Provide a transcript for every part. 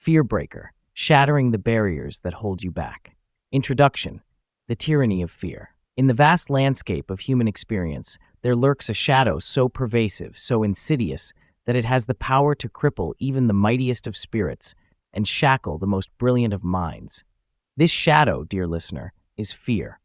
Fearbreaker, shattering the barriers that hold you back. Introduction, the tyranny of fear. In the vast landscape of human experience, there lurks a shadow so pervasive, so insidious, that it has the power to cripple even the mightiest of spirits and shackle the most brilliant of minds. This shadow, dear listener, is fear,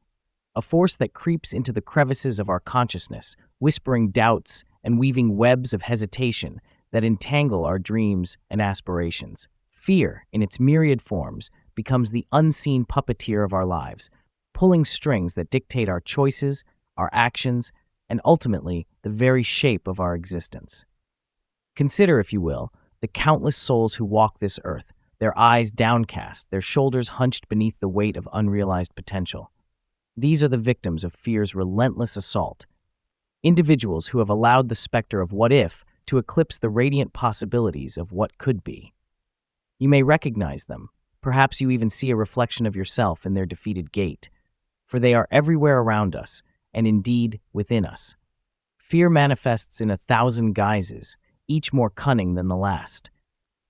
a force that creeps into the crevices of our consciousness, whispering doubts and weaving webs of hesitation that entangle our dreams and aspirations. Fear, in its myriad forms, becomes the unseen puppeteer of our lives, pulling strings that dictate our choices, our actions, and ultimately the very shape of our existence. Consider, if you will, the countless souls who walk this earth, their eyes downcast, their shoulders hunched beneath the weight of unrealized potential. These are the victims of fear's relentless assault, individuals who have allowed the specter of what if to eclipse the radiant possibilities of what could be. You may recognize them. Perhaps you even see a reflection of yourself in their defeated gait, for they are everywhere around us, and indeed within us. Fear manifests in 1,000 guises, each more cunning than the last.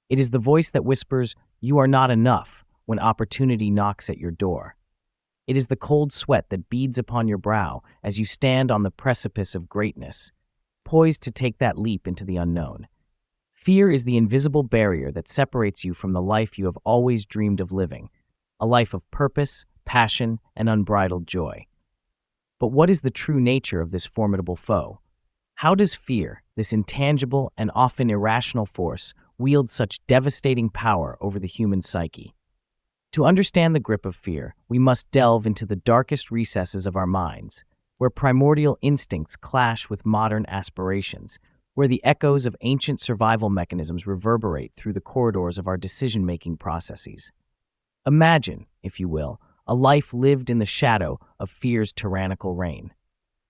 It is the voice that whispers, "You are not enough," when opportunity knocks at your door. It is the cold sweat that beads upon your brow as you stand on the precipice of greatness, poised to take that leap into the unknown. Fear is the invisible barrier that separates you from the life you have always dreamed of living, a life of purpose, passion, and unbridled joy. But what is the true nature of this formidable foe? How does fear, this intangible and often irrational force, wield such devastating power over the human psyche? To understand the grip of fear, we must delve into the darkest recesses of our minds, where primordial instincts clash with modern aspirations, where the echoes of ancient survival mechanisms reverberate through the corridors of our decision-making processes. Imagine, if you will, a life lived in the shadow of fear's tyrannical reign.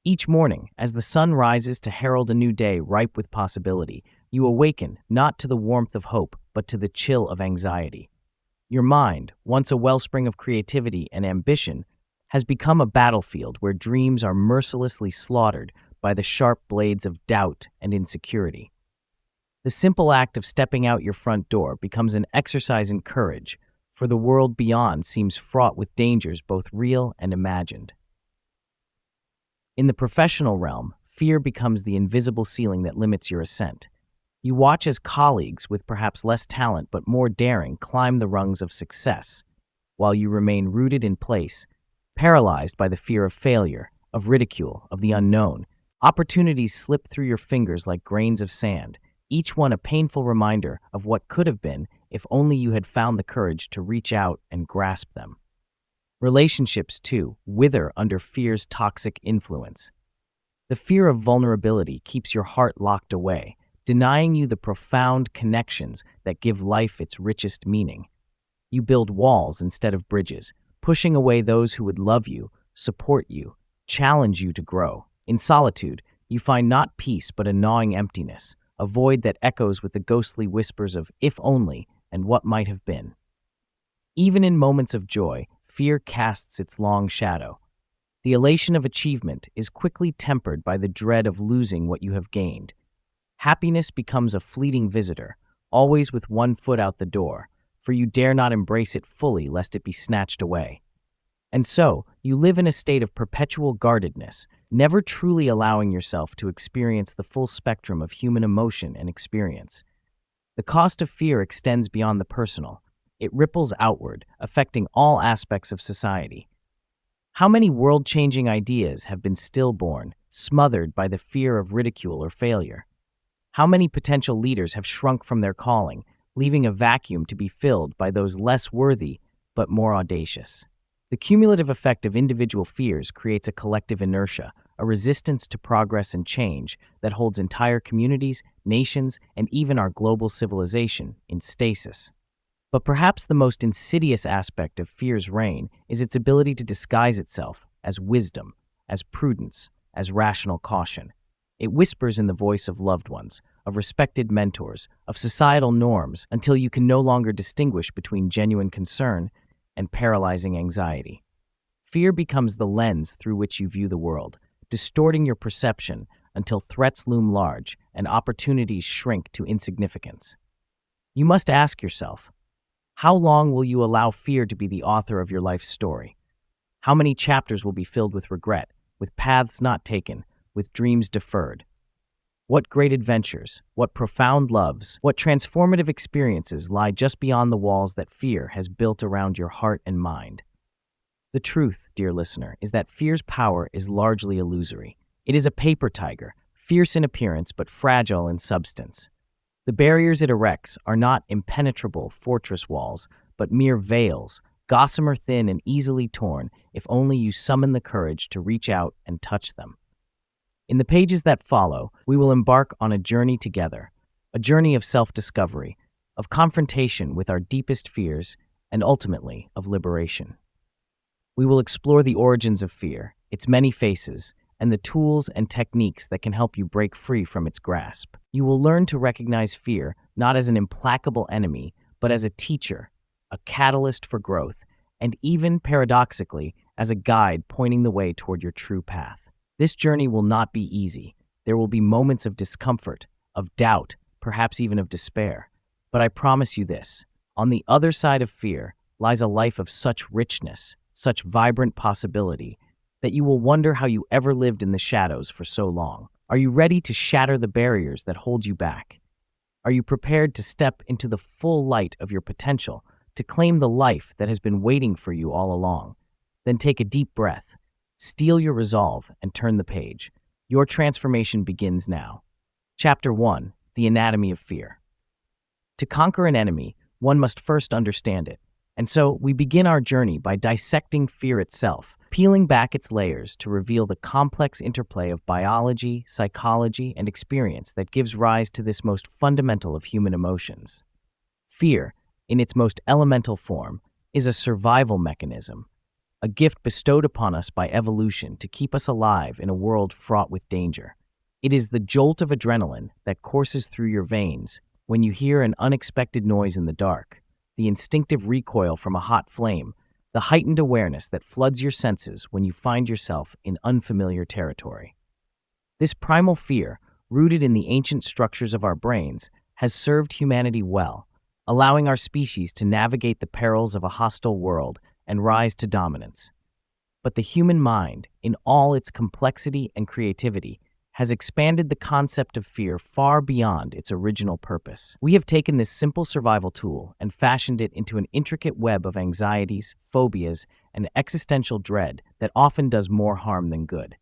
Each morning, as the sun rises to herald a new day ripe with possibility, you awaken not to the warmth of hope, but to the chill of anxiety. Your mind, once a wellspring of creativity and ambition, has become a battlefield where dreams are mercilessly slaughtered by the sharp blades of doubt and insecurity. The simple act of stepping out your front door becomes an exercise in courage, for the world beyond seems fraught with dangers both real and imagined. In the professional realm, fear becomes the invisible ceiling that limits your ascent. You watch as colleagues with perhaps less talent but more daring climb the rungs of success, while you remain rooted in place, paralyzed by the fear of failure, of ridicule, of the unknown. Opportunities slip through your fingers like grains of sand, each one a painful reminder of what could have been if only you had found the courage to reach out and grasp them. Relationships, too, wither under fear's toxic influence. The fear of vulnerability keeps your heart locked away, denying you the profound connections that give life its richest meaning. You build walls instead of bridges, pushing away those who would love you, support you, challenge you to grow. In solitude, you find not peace but a gnawing emptiness, a void that echoes with the ghostly whispers of "if only" and "what might have been." Even in moments of joy, fear casts its long shadow. The elation of achievement is quickly tempered by the dread of losing what you have gained. Happiness becomes a fleeting visitor, always with one foot out the door, for you dare not embrace it fully lest it be snatched away. And so, you live in a state of perpetual guardedness, never truly allowing yourself to experience the full spectrum of human emotion and experience. The cost of fear extends beyond the personal. It ripples outward, affecting all aspects of society. How many world-changing ideas have been stillborn, smothered by the fear of ridicule or failure? How many potential leaders have shrunk from their calling, leaving a vacuum to be filled by those less worthy but more audacious? The cumulative effect of individual fears creates a collective inertia, a resistance to progress and change that holds entire communities, nations, and even our global civilization in stasis. But perhaps the most insidious aspect of fear's reign is its ability to disguise itself as wisdom, as prudence, as rational caution. It whispers in the voice of loved ones, of respected mentors, of societal norms, until you can no longer distinguish between genuine concern and paralyzing anxiety. Fear becomes the lens through which you view the world, distorting your perception until threats loom large and opportunities shrink to insignificance. You must ask yourself, How long will you allow fear to be the author of your life's story? How many chapters will be filled with regret, with paths not taken, with dreams deferred? What great adventures, what profound loves, what transformative experiences lie just beyond the walls that fear has built around your heart and mind? The truth, dear listener, is that fear's power is largely illusory. It is a paper tiger, fierce in appearance but fragile in substance. The barriers it erects are not impenetrable fortress walls, but mere veils, gossamer thin and easily torn if only you summon the courage to reach out and touch them. In the pages that follow, we will embark on a journey together, a journey of self-discovery, of confrontation with our deepest fears, and ultimately of liberation. We will explore the origins of fear, its many faces, and the tools and techniques that can help you break free from its grasp. You will learn to recognize fear not as an implacable enemy, but as a teacher, a catalyst for growth, and even, paradoxically, as a guide pointing the way toward your true path. This journey will not be easy. There will be moments of discomfort, of doubt, perhaps even of despair. But I promise you this, on the other side of fear lies a life of such richness, such vibrant possibility, that you will wonder how you ever lived in the shadows for so long. Are you ready to shatter the barriers that hold you back? Are you prepared to step into the full light of your potential, to claim the life that has been waiting for you all along? Then take a deep breath, steel your resolve, and turn the page. Your transformation begins now. Chapter 1: The Anatomy of Fear. To conquer an enemy, one must first understand it. And so, we begin our journey by dissecting fear itself, peeling back its layers to reveal the complex interplay of biology, psychology, and experience that gives rise to this most fundamental of human emotions. Fear, in its most elemental form, is a survival mechanism, a gift bestowed upon us by evolution to keep us alive in a world fraught with danger. It is the jolt of adrenaline that courses through your veins when you hear an unexpected noise in the dark, the instinctive recoil from a hot flame, the heightened awareness that floods your senses when you find yourself in unfamiliar territory. This primal fear, rooted in the ancient structures of our brains, has served humanity well, allowing our species to navigate the perils of a hostile world and rise to dominance. But the human mind, in all its complexity and creativity, has expanded the concept of fear far beyond its original purpose. We have taken this simple survival tool and fashioned it into an intricate web of anxieties, phobias, and existential dread that often does more harm than good.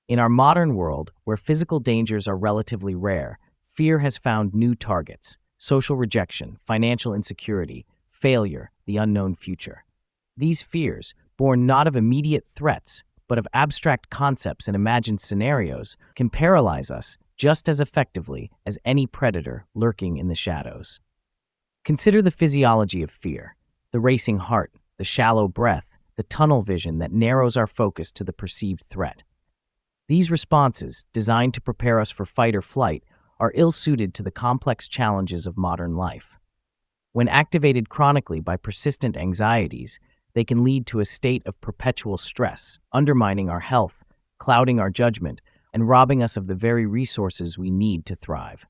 In our modern world, where physical dangers are relatively rare, fear has found new targets: social rejection, financial insecurity, failure, the unknown future. These fears, born not of immediate threats, but of abstract concepts and imagined scenarios, can paralyze us just as effectively as any predator lurking in the shadows. Consider the physiology of fear: the racing heart, the shallow breath, the tunnel vision that narrows our focus to the perceived threat. These responses, designed to prepare us for fight or flight, are ill-suited to the complex challenges of modern life. When activated chronically by persistent anxieties, they can lead to a state of perpetual stress, undermining our health, clouding our judgment, and robbing us of the very resources we need to thrive.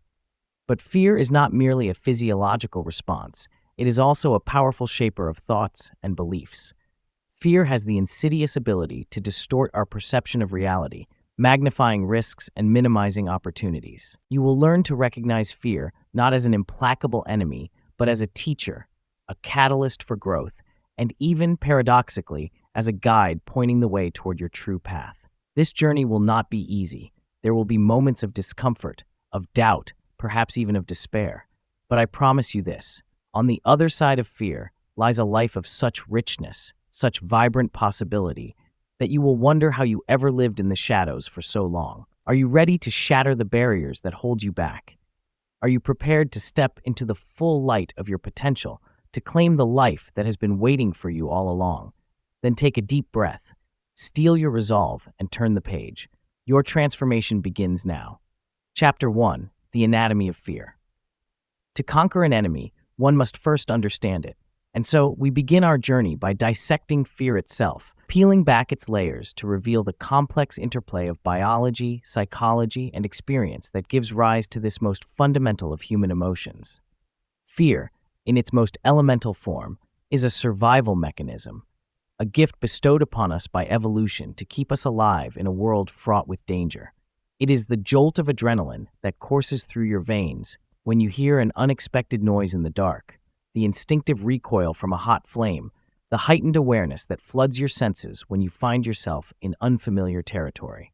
But fear is not merely a physiological response, it is also a powerful shaper of thoughts and beliefs. Fear has the insidious ability to distort our perception of reality, magnifying risks and minimizing opportunities. You will learn to recognize fear not as an implacable enemy, but as a teacher, a catalyst for growth, and even, paradoxically, as a guide pointing the way toward your true path. This journey will not be easy. There will be moments of discomfort, of doubt, perhaps even of despair. But I promise you this, on the other side of fear lies a life of such richness, such vibrant possibility, that you will wonder how you ever lived in the shadows for so long. Are you ready to shatter the barriers that hold you back? Are you prepared to step into the full light of your potential, to claim the life that has been waiting for you all along? Then take a deep breath, steel your resolve, and turn the page. Your transformation begins now. Chapter 1: The Anatomy of Fear. To conquer an enemy, one must first understand it. And so, we begin our journey by dissecting fear itself, peeling back its layers to reveal the complex interplay of biology, psychology, and experience that gives rise to this most fundamental of human emotions. Fear, in its most elemental form, is a survival mechanism, a gift bestowed upon us by evolution to keep us alive in a world fraught with danger. It is the jolt of adrenaline that courses through your veins when you hear an unexpected noise in the dark, the instinctive recoil from a hot flame, the heightened awareness that floods your senses when you find yourself in unfamiliar territory.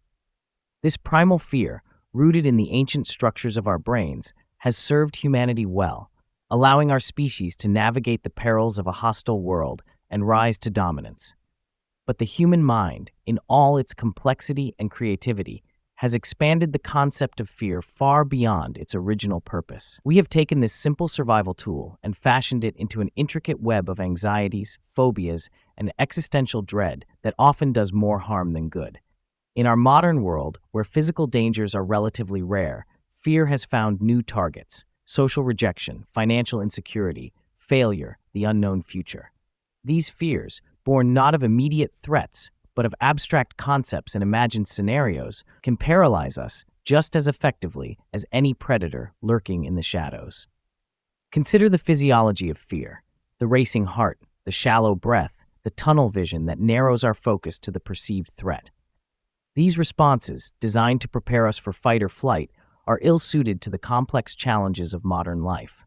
This primal fear, rooted in the ancient structures of our brains, has served humanity well, allowing our species to navigate the perils of a hostile world and rise to dominance. But the human mind, in all its complexity and creativity, has expanded the concept of fear far beyond its original purpose. We have taken this simple survival tool and fashioned it into an intricate web of anxieties, phobias, and existential dread that often does more harm than good. In our modern world, where physical dangers are relatively rare, fear has found new targets: social rejection, financial insecurity, failure, the unknown future. These fears, born not of immediate threats, but of abstract concepts and imagined scenarios, can paralyze us just as effectively as any predator lurking in the shadows. Consider the physiology of fear: the racing heart, the shallow breath, the tunnel vision that narrows our focus to the perceived threat. These responses, designed to prepare us for fight or flight, are ill-suited to the complex challenges of modern life.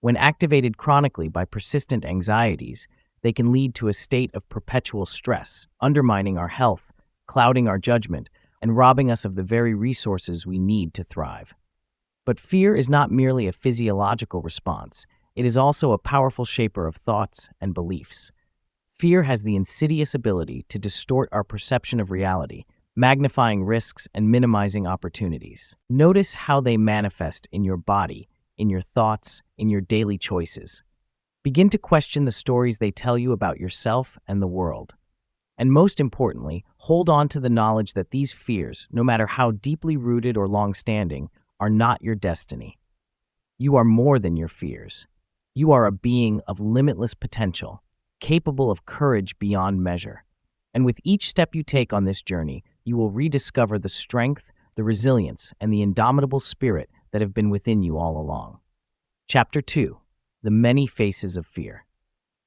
When activated chronically by persistent anxieties, they can lead to a state of perpetual stress, undermining our health, clouding our judgment, and robbing us of the very resources we need to thrive. But fear is not merely a physiological response, it is also a powerful shaper of thoughts and beliefs. Fear has the insidious ability to distort our perception of reality, magnifying risks and minimizing opportunities. Notice how they manifest in your body, in your thoughts, in your daily choices. Begin to question the stories they tell you about yourself and the world. And most importantly, hold on to the knowledge that these fears, no matter how deeply rooted or long-standing, are not your destiny. You are more than your fears. You are a being of limitless potential, capable of courage beyond measure. And with each step you take on this journey, you will rediscover the strength, the resilience, and the indomitable spirit that have been within you all along. Chapter 2: The Many Faces of Fear.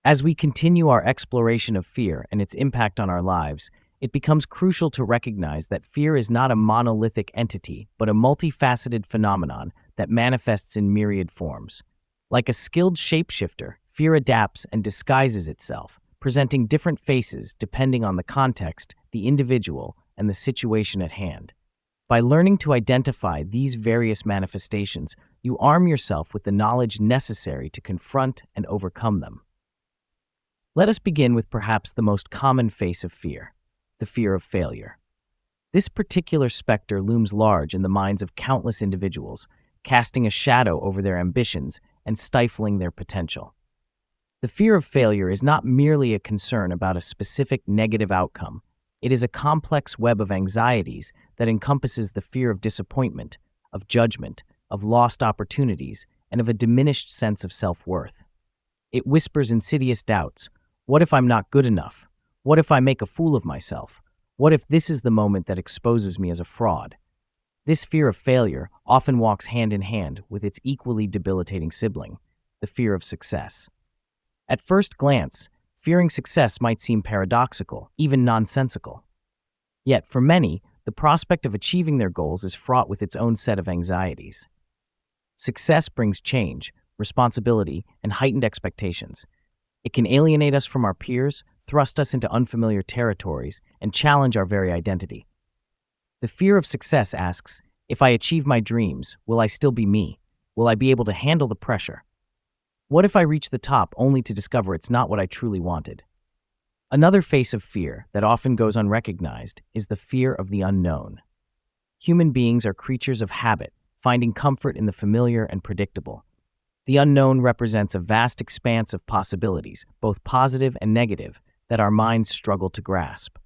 As we continue our exploration of fear and its impact on our lives, it becomes crucial to recognize that fear is not a monolithic entity, but a multifaceted phenomenon that manifests in myriad forms. Like a skilled shapeshifter, fear adapts and disguises itself, presenting different faces depending on the context, the individual, and the situation at hand. By learning to identify these various manifestations, you arm yourself with the knowledge necessary to confront and overcome them. Let us begin with perhaps the most common face of fear: the fear of failure. This particular specter looms large in the minds of countless individuals, casting a shadow over their ambitions and stifling their potential. The fear of failure is not merely a concern about a specific negative outcome. It is a complex web of anxieties that encompasses the fear of disappointment, of judgment, of lost opportunities, and of a diminished sense of self-worth. It whispers insidious doubts. What if I'm not good enough? What if I make a fool of myself? What if this is the moment that exposes me as a fraud? This fear of failure often walks hand in hand with its equally debilitating sibling, the fear of success. At first glance, fearing success might seem paradoxical, even nonsensical. Yet, for many, the prospect of achieving their goals is fraught with its own set of anxieties. Success brings change, responsibility, and heightened expectations. It can alienate us from our peers, thrust us into unfamiliar territories, and challenge our very identity. The fear of success asks, if I achieve my dreams, will I still be me? Will I be able to handle the pressure? What if I reach the top only to discover it's not what I truly wanted? Another face of fear that often goes unrecognized is the fear of the unknown. Human beings are creatures of habit, finding comfort in the familiar and predictable. The unknown represents a vast expanse of possibilities, both positive and negative, that our minds struggle to grasp.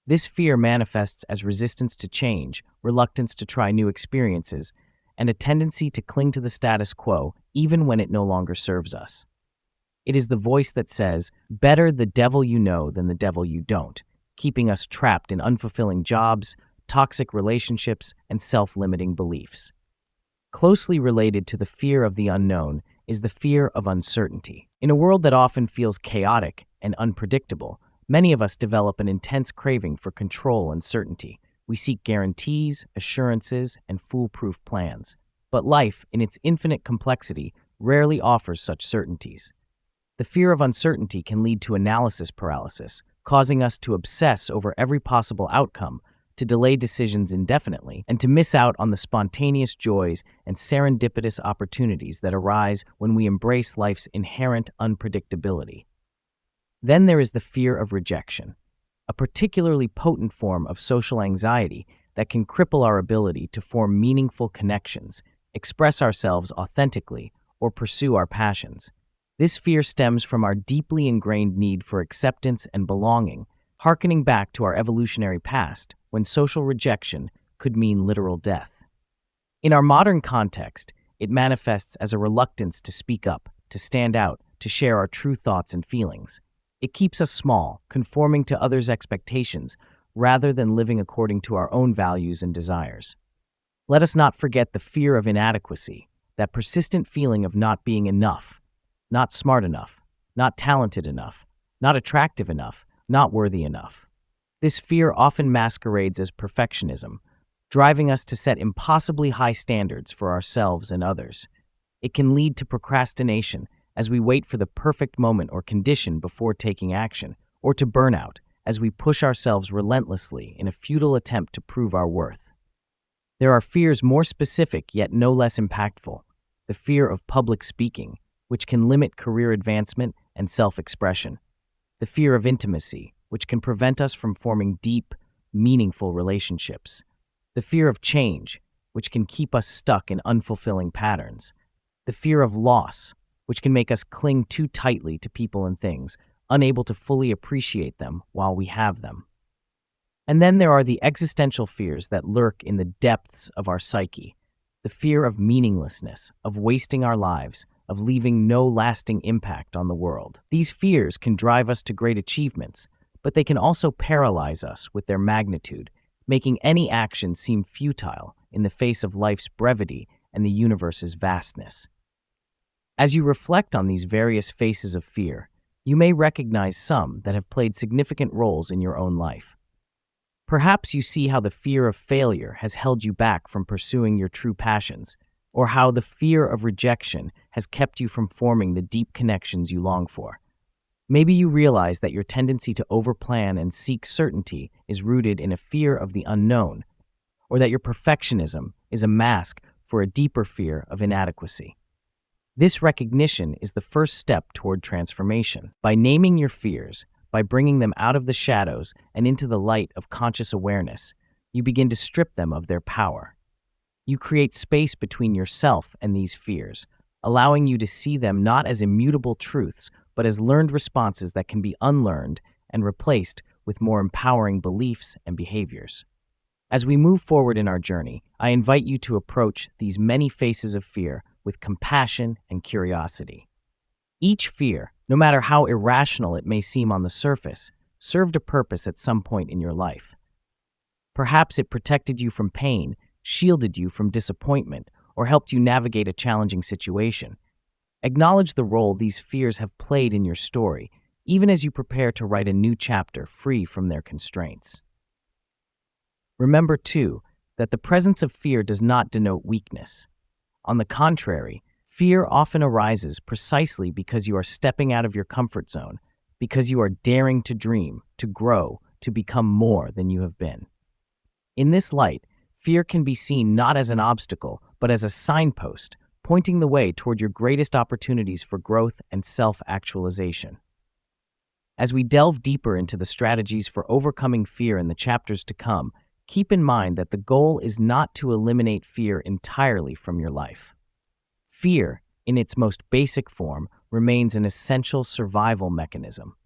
This fear manifests as resistance to change, reluctance to try new experiences, and a tendency to cling to the status quo even when it no longer serves us. It is the voice that says, better the devil you know than the devil you don't, keeping us trapped in unfulfilling jobs, toxic relationships, and self-limiting beliefs. Closely related to the fear of the unknown is the fear of uncertainty. In a world that often feels chaotic and unpredictable, many of us develop an intense craving for control and certainty. We seek guarantees, assurances, and foolproof plans. But life, in its infinite complexity, rarely offers such certainties. The fear of uncertainty can lead to analysis paralysis, causing us to obsess over every possible outcome, to delay decisions indefinitely, and to miss out on the spontaneous joys and serendipitous opportunities that arise when we embrace life's inherent unpredictability. Then there is the fear of rejection, a particularly potent form of social anxiety that can cripple our ability to form meaningful connections, express ourselves authentically, or pursue our passions. This fear stems from our deeply ingrained need for acceptance and belonging, hearkening back to our evolutionary past, when social rejection could mean literal death. In our modern context, it manifests as a reluctance to speak up, to stand out, to share our true thoughts and feelings. It keeps us small, conforming to others' expectations, rather than living according to our own values and desires. Let us not forget the fear of inadequacy, that persistent feeling of not being enough, not smart enough, not talented enough, not attractive enough, not worthy enough. This fear often masquerades as perfectionism, driving us to set impossibly high standards for ourselves and others. It can lead to procrastination as we wait for the perfect moment or condition before taking action, or to burnout as we push ourselves relentlessly in a futile attempt to prove our worth. There are fears more specific yet no less impactful. The fear of public speaking, which can limit career advancement and self-expression. The fear of intimacy, which can prevent us from forming deep, meaningful relationships. The fear of change, which can keep us stuck in unfulfilling patterns. The fear of loss, which can make us cling too tightly to people and things, unable to fully appreciate them while we have them. And then there are the existential fears that lurk in the depths of our psyche. The fear of meaninglessness, of wasting our lives, of leaving no lasting impact on the world. These fears can drive us to great achievements, but they can also paralyze us with their magnitude, making any action seem futile in the face of life's brevity and the universe's vastness. As you reflect on these various faces of fear, you may recognize some that have played significant roles in your own life. Perhaps you see how the fear of failure has held you back from pursuing your true passions, or how the fear of rejection has kept you from forming the deep connections you long for. Maybe you realize that your tendency to overplan and seek certainty is rooted in a fear of the unknown, or that your perfectionism is a mask for a deeper fear of inadequacy. This recognition is the first step toward transformation. By naming your fears, by bringing them out of the shadows and into the light of conscious awareness, you begin to strip them of their power. You create space between yourself and these fears, allowing you to see them not as immutable truths, but as learned responses that can be unlearned and replaced with more empowering beliefs and behaviors. As we move forward in our journey, I invite you to approach these many faces of fear with compassion and curiosity. Each fear, no matter how irrational it may seem on the surface, served a purpose at some point in your life. Perhaps it protected you from pain, shielded you from disappointment, or helped you navigate a challenging situation. Acknowledge the role these fears have played in your story, even as you prepare to write a new chapter free from their constraints. Remember, too, that the presence of fear does not denote weakness. On the contrary, fear often arises precisely because you are stepping out of your comfort zone, because you are daring to dream, to grow, to become more than you have been. In this light, fear can be seen not as an obstacle, but as a signpost, pointing the way toward your greatest opportunities for growth and self-actualization. As we delve deeper into the strategies for overcoming fear in the chapters to come, keep in mind that the goal is not to eliminate fear entirely from your life. Fear, in its most basic form, remains an essential survival mechanism.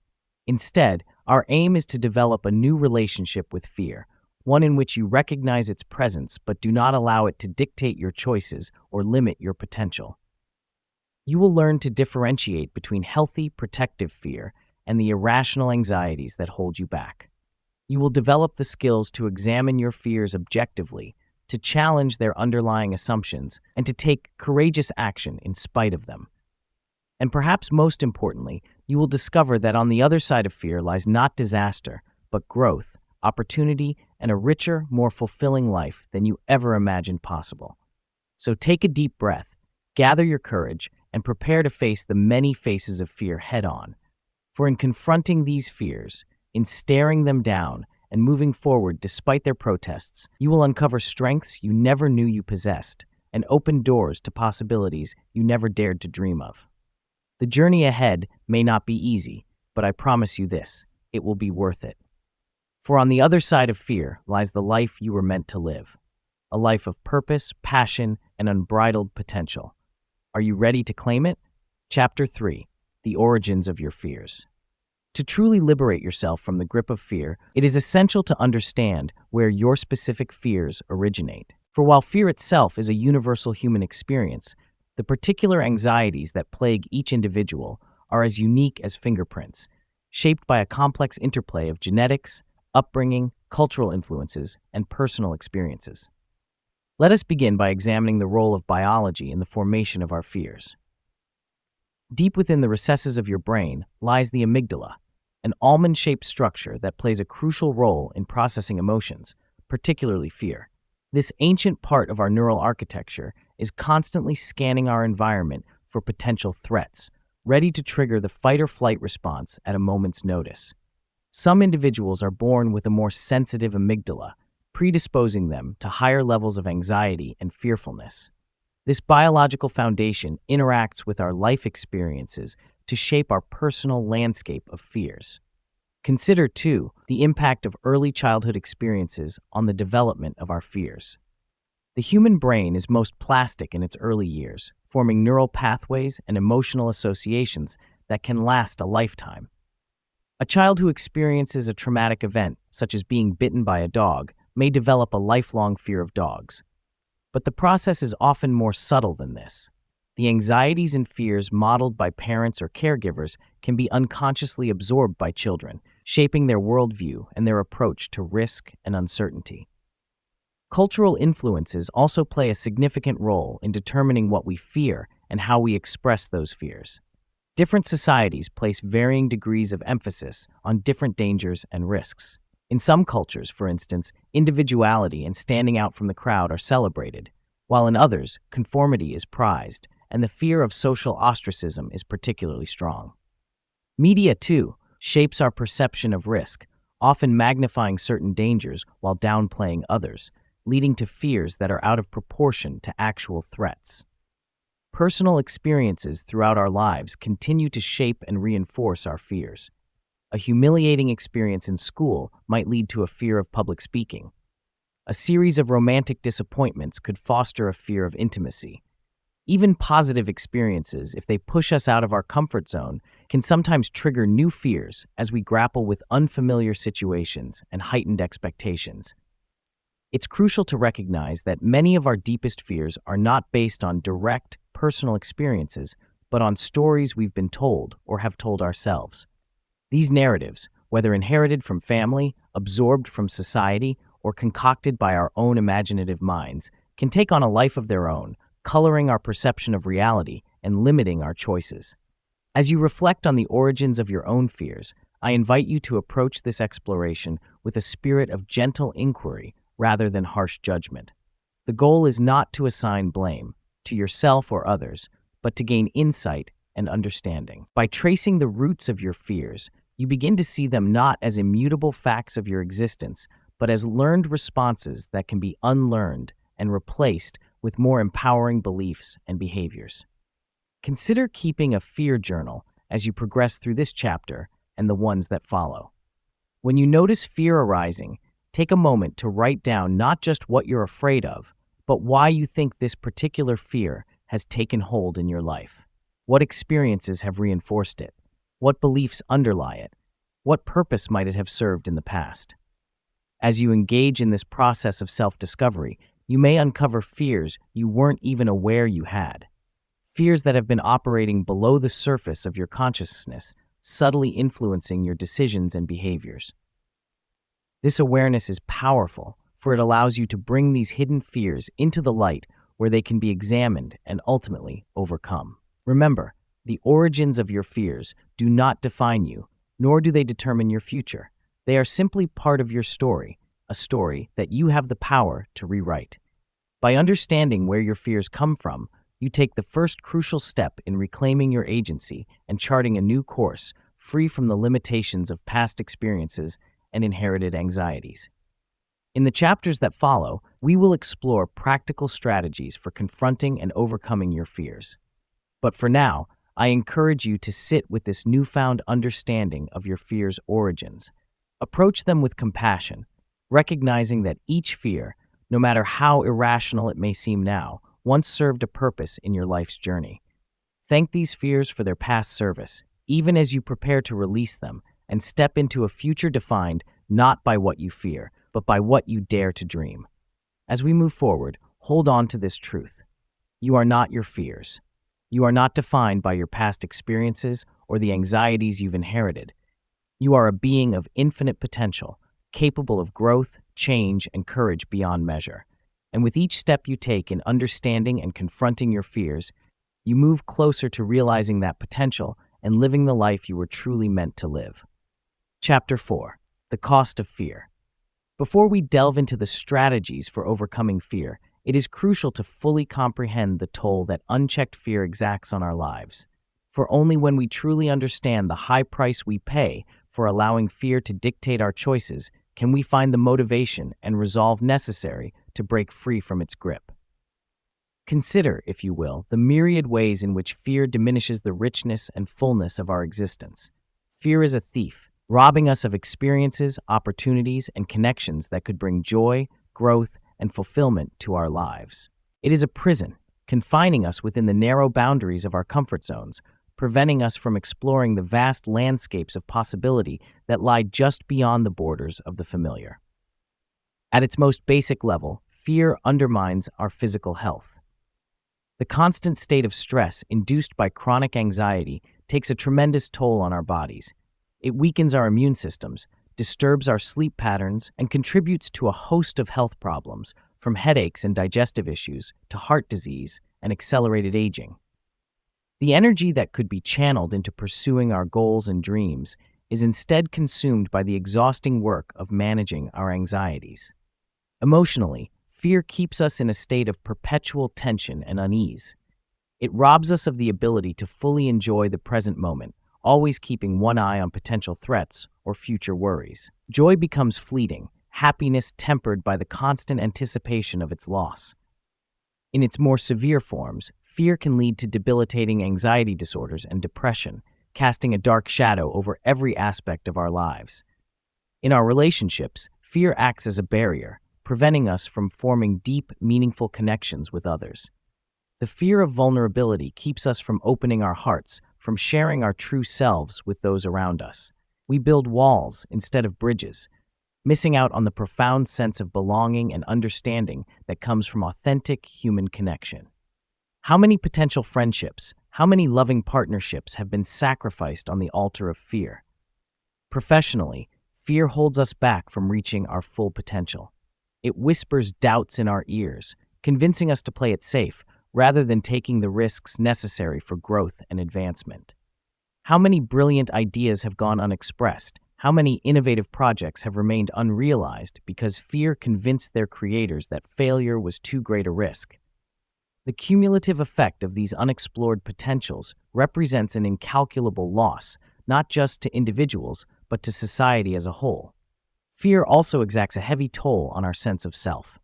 Instead, our aim is to develop a new relationship with fear, one in which you recognize its presence but do not allow it to dictate your choices or limit your potential. You will learn to differentiate between healthy, protective fear and the irrational anxieties that hold you back. You will develop the skills to examine your fears objectively, to challenge their underlying assumptions, and to take courageous action in spite of them. And perhaps most importantly, you will discover that on the other side of fear lies not disaster, but growth, opportunity, and a richer, more fulfilling life than you ever imagined possible. So take a deep breath, gather your courage, and prepare to face the many faces of fear head on. For in confronting these fears, in staring them down, and moving forward despite their protests, you will uncover strengths you never knew you possessed and open doors to possibilities you never dared to dream of. The journey ahead may not be easy, but I promise you this, it will be worth it. For on the other side of fear lies the life you were meant to live, a life of purpose, passion, and unbridled potential. Are you ready to claim it? Chapter 3: The Origins of Your Fears. To truly liberate yourself from the grip of fear, it is essential to understand where your specific fears originate. For while fear itself is a universal human experience, the particular anxieties that plague each individual are as unique as fingerprints, shaped by a complex interplay of genetics, upbringing, cultural influences, and personal experiences. Let us begin by examining the role of biology in the formation of our fears. Deep within the recesses of your brain lies the amygdala, an almond-shaped structure that plays a crucial role in processing emotions, particularly fear. This ancient part of our neural architecture is constantly scanning our environment for potential threats, ready to trigger the fight-or-flight response at a moment's notice. Some individuals are born with a more sensitive amygdala, predisposing them to higher levels of anxiety and fearfulness. This biological foundation interacts with our life experiences to shape our personal landscape of fears. Consider, too, the impact of early childhood experiences on the development of our fears. The human brain is most plastic in its early years, forming neural pathways and emotional associations that can last a lifetime. A child who experiences a traumatic event, such as being bitten by a dog, may develop a lifelong fear of dogs. But the process is often more subtle than this. The anxieties and fears modeled by parents or caregivers can be unconsciously absorbed by children, shaping their worldview and their approach to risk and uncertainty. Cultural influences also play a significant role in determining what we fear and how we express those fears. Different societies place varying degrees of emphasis on different dangers and risks. In some cultures, for instance, individuality and standing out from the crowd are celebrated, while in others, conformity is prized, and the fear of social ostracism is particularly strong. Media, too, shapes our perception of risk, often magnifying certain dangers while downplaying others, leading to fears that are out of proportion to actual threats. Personal experiences throughout our lives continue to shape and reinforce our fears. A humiliating experience in school might lead to a fear of public speaking. A series of romantic disappointments could foster a fear of intimacy. Even positive experiences, if they push us out of our comfort zone, can sometimes trigger new fears as we grapple with unfamiliar situations and heightened expectations. It's crucial to recognize that many of our deepest fears are not based on direct, personal experiences, but on stories we've been told or have told ourselves. These narratives, whether inherited from family, absorbed from society, or concocted by our own imaginative minds, can take on a life of their own, coloring our perception of reality and limiting our choices. As you reflect on the origins of your own fears, I invite you to approach this exploration with a spirit of gentle inquiry rather than harsh judgment. The goal is not to assign blame to yourself or others, but to gain insight and understanding. By tracing the roots of your fears, you begin to see them not as immutable facts of your existence, but as learned responses that can be unlearned and replaced with more empowering beliefs and behaviors. Consider keeping a fear journal as you progress through this chapter and the ones that follow. When you notice fear arising, take a moment to write down not just what you're afraid of, but why you think this particular fear has taken hold in your life. What experiences have reinforced it? What beliefs underlie it? What purpose might it have served in the past? As you engage in this process of self-discovery, you may uncover fears you weren't even aware you had. Fears that have been operating below the surface of your consciousness, subtly influencing your decisions and behaviors. This awareness is powerful, for it allows you to bring these hidden fears into the light where they can be examined and ultimately overcome. Remember, The origins of your fears do not define you, nor do they determine your future. They are simply part of your story, a story that you have the power to rewrite. By understanding where your fears come from, you take the first crucial step in reclaiming your agency and charting a new course, free from the limitations of past experiences and inherited anxieties. In the chapters that follow, we will explore practical strategies for confronting and overcoming your fears. But for now, I encourage you to sit with this newfound understanding of your fear's origins. Approach them with compassion, recognizing that each fear, no matter how irrational it may seem now, once served a purpose in your life's journey. Thank these fears for their past service, even as you prepare to release them and step into a future defined not by what you fear, but by what you dare to dream. As we move forward, hold on to this truth. You are not your fears. You are not defined by your past experiences or the anxieties you've inherited. You are a being of infinite potential, capable of growth, change, and courage beyond measure. And with each step you take in understanding and confronting your fears, you move closer to realizing that potential and living the life you were truly meant to live. Chapter 4. The Cost of Fear. Before we delve into the strategies for overcoming fear, it is crucial to fully comprehend the toll that unchecked fear exacts on our lives. For only when we truly understand the high price we pay for allowing fear to dictate our choices can we find the motivation and resolve necessary to break free from its grip. Consider, if you will, the myriad ways in which fear diminishes the richness and fullness of our existence. Fear is a thief, robbing us of experiences, opportunities, and connections that could bring joy, growth, and fulfillment to our lives. It is a prison, confining us within the narrow boundaries of our comfort zones, preventing us from exploring the vast landscapes of possibility that lie just beyond the borders of the familiar. At its most basic level, fear undermines our physical health. The constant state of stress induced by chronic anxiety takes a tremendous toll on our bodies. It weakens our immune systems, disturbs our sleep patterns, and contributes to a host of health problems, from headaches and digestive issues to heart disease and accelerated aging. The energy that could be channeled into pursuing our goals and dreams is instead consumed by the exhausting work of managing our anxieties. Emotionally, fear keeps us in a state of perpetual tension and unease. It robs us of the ability to fully enjoy the present moment, always keeping one eye on potential threats or future worries. Joy becomes fleeting, happiness tempered by the constant anticipation of its loss. In its more severe forms, fear can lead to debilitating anxiety disorders and depression, casting a dark shadow over every aspect of our lives. In our relationships, fear acts as a barrier, preventing us from forming deep, meaningful connections with others. The fear of vulnerability keeps us from opening our hearts, from sharing our true selves with those around us. We build walls instead of bridges, missing out on the profound sense of belonging and understanding that comes from authentic human connection. How many potential friendships, how many loving partnerships have been sacrificed on the altar of fear? Professionally, fear holds us back from reaching our full potential. It whispers doubts in our ears, convincing us to play it safe rather than taking the risks necessary for growth and advancement. How many brilliant ideas have gone unexpressed? How many innovative projects have remained unrealized because fear convinced their creators that failure was too great a risk? The cumulative effect of these unexplored potentials represents an incalculable loss, not just to individuals, but to society as a whole. Fear also exacts a heavy toll on our sense of self.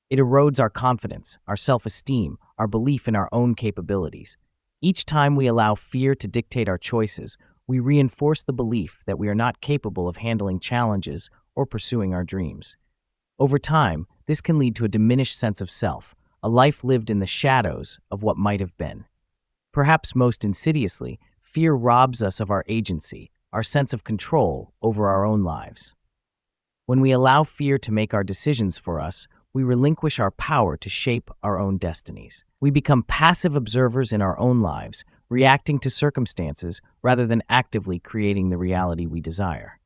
It erodes our confidence, our self-esteem, our belief in our own capabilities. Each time we allow fear to dictate our choices, we reinforce the belief that we are not capable of handling challenges or pursuing our dreams. Over time, this can lead to a diminished sense of self, a life lived in the shadows of what might have been. Perhaps most insidiously, fear robs us of our agency, our sense of control over our own lives. When we allow fear to make our decisions for us, we relinquish our power to shape our own destinies. We become passive observers in our own lives, reacting to circumstances rather than actively creating the reality we desire.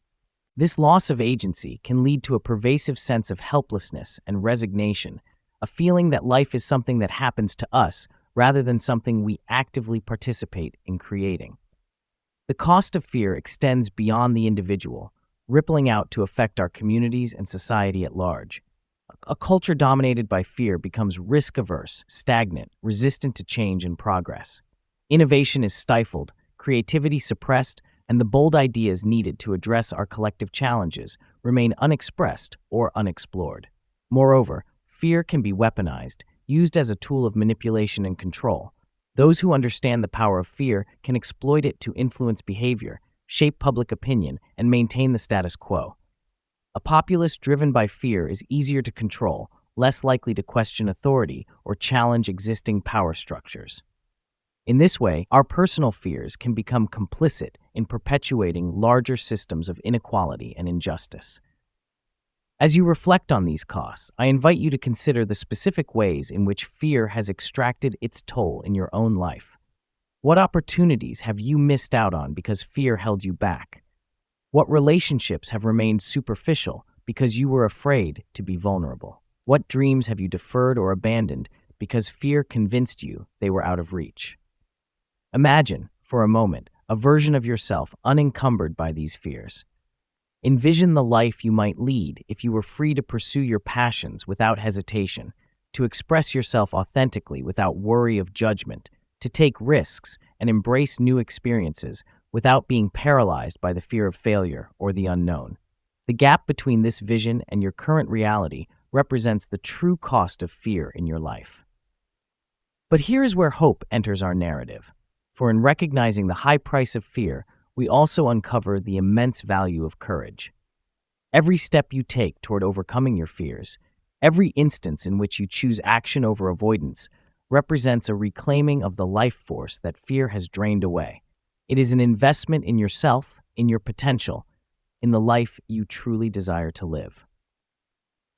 This loss of agency can lead to a pervasive sense of helplessness and resignation, a feeling that life is something that happens to us rather than something we actively participate in creating. The cost of fear extends beyond the individual, rippling out to affect our communities and society at large. A culture dominated by fear becomes risk-averse, stagnant, resistant to change and progress. Innovation is stifled, creativity suppressed, and the bold ideas needed to address our collective challenges remain unexpressed or unexplored. Moreover, fear can be weaponized, used as a tool of manipulation and control. Those who understand the power of fear can exploit it to influence behavior, shape public opinion, and maintain the status quo. A populace driven by fear is easier to control, less likely to question authority or challenge existing power structures. In this way, our personal fears can become complicit in perpetuating larger systems of inequality and injustice. As you reflect on these costs, I invite you to consider the specific ways in which fear has extracted its toll in your own life. What opportunities have you missed out on because fear held you back? What relationships have remained superficial because you were afraid to be vulnerable? What dreams have you deferred or abandoned because fear convinced you they were out of reach? Imagine, for a moment, a version of yourself unencumbered by these fears. Envision the life you might lead if you were free to pursue your passions without hesitation, to express yourself authentically without worry of judgment, to take risks and embrace new experiences without being paralyzed by the fear of failure or the unknown. The gap between this vision and your current reality represents the true cost of fear in your life. But here is where hope enters our narrative. For in recognizing the high price of fear, we also uncover the immense value of courage. Every step you take toward overcoming your fears, every instance in which you choose action over avoidance, represents a reclaiming of the life force that fear has drained away. It is an investment in yourself, in your potential, in the life you truly desire to live.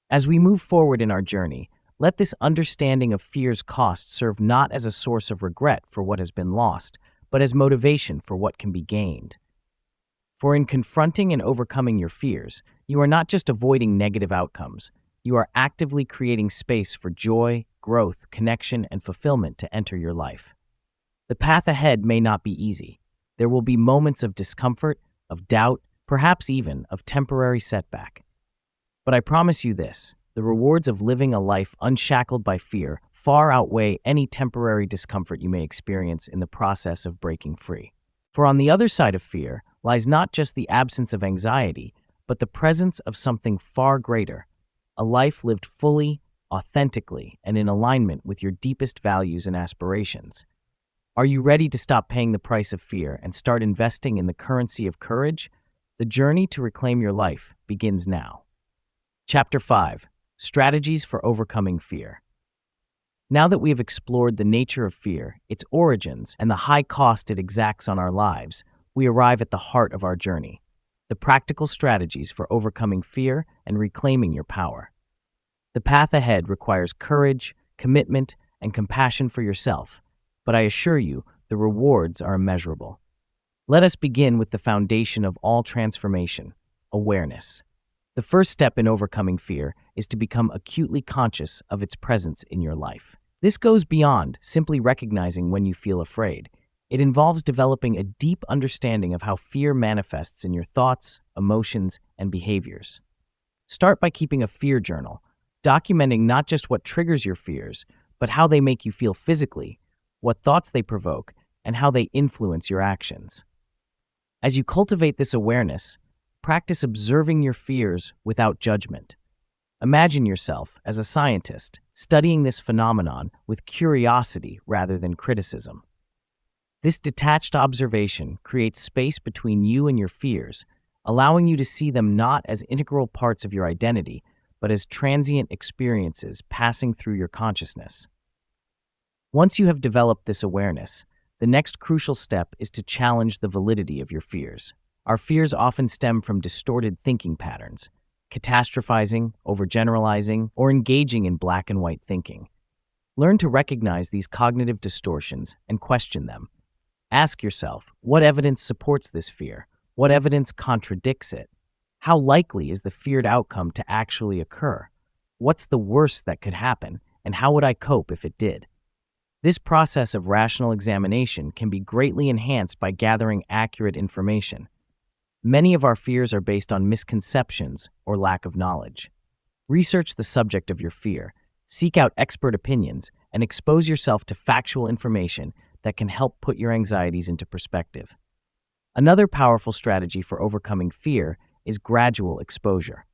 As we move forward in our journey, let this understanding of fear's cost serve not as a source of regret for what has been lost, but as motivation for what can be gained. For in confronting and overcoming your fears, you are not just avoiding negative outcomes, you are actively creating space for joy, growth, connection, and fulfillment to enter your life. The path ahead may not be easy. There will be moments of discomfort, of doubt, perhaps even of temporary setback. But I promise you this, the rewards of living a life unshackled by fear far outweigh any temporary discomfort you may experience in the process of breaking free. For on the other side of fear lies not just the absence of anxiety, but the presence of something far greater, a life lived fully, authentically, and in alignment with your deepest values and aspirations. Are you ready to stop paying the price of fear and start investing in the currency of courage? The journey to reclaim your life begins now. Chapter 5. Strategies for Overcoming Fear. Now that we have explored the nature of fear, its origins, and the high cost it exacts on our lives, we arrive at the heart of our journey, the practical strategies for overcoming fear and reclaiming your power. The path ahead requires courage, commitment, and compassion for yourself, but I assure you, the rewards are immeasurable. Let us begin with the foundation of all transformation, awareness. The first step in overcoming fear is to become acutely conscious of its presence in your life. This goes beyond simply recognizing when you feel afraid. It involves developing a deep understanding of how fear manifests in your thoughts, emotions, and behaviors. Start by keeping a fear journal, documenting not just what triggers your fears, but how they make you feel physically, what thoughts they provoke, and how they influence your actions. As you cultivate this awareness, practice observing your fears without judgment. Imagine yourself as a scientist, studying this phenomenon with curiosity rather than criticism. This detached observation creates space between you and your fears, allowing you to see them not as integral parts of your identity, but as transient experiences passing through your consciousness. Once you have developed this awareness, the next crucial step is to challenge the validity of your fears. Our fears often stem from distorted thinking patterns, catastrophizing, overgeneralizing, or engaging in black and white thinking. Learn to recognize these cognitive distortions and question them. Ask yourself, what evidence supports this fear? What evidence contradicts it? How likely is the feared outcome to actually occur? What's the worst that could happen, and how would I cope if it did? This process of rational examination can be greatly enhanced by gathering accurate information. Many of our fears are based on misconceptions or lack of knowledge. Research the subject of your fear, seek out expert opinions, and expose yourself to factual information that can help put your anxieties into perspective. Another powerful strategy for overcoming fear is gradual exposure.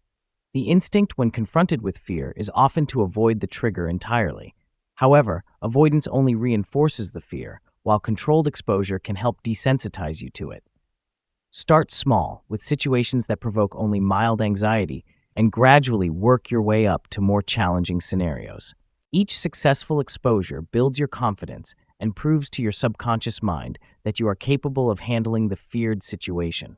The instinct when confronted with fear is often to avoid the trigger entirely. However, avoidance only reinforces the fear, while controlled exposure can help desensitize you to it. Start small, with situations that provoke only mild anxiety, and gradually work your way up to more challenging scenarios. Each successful exposure builds your confidence and proves to your subconscious mind that you are capable of handling the feared situation.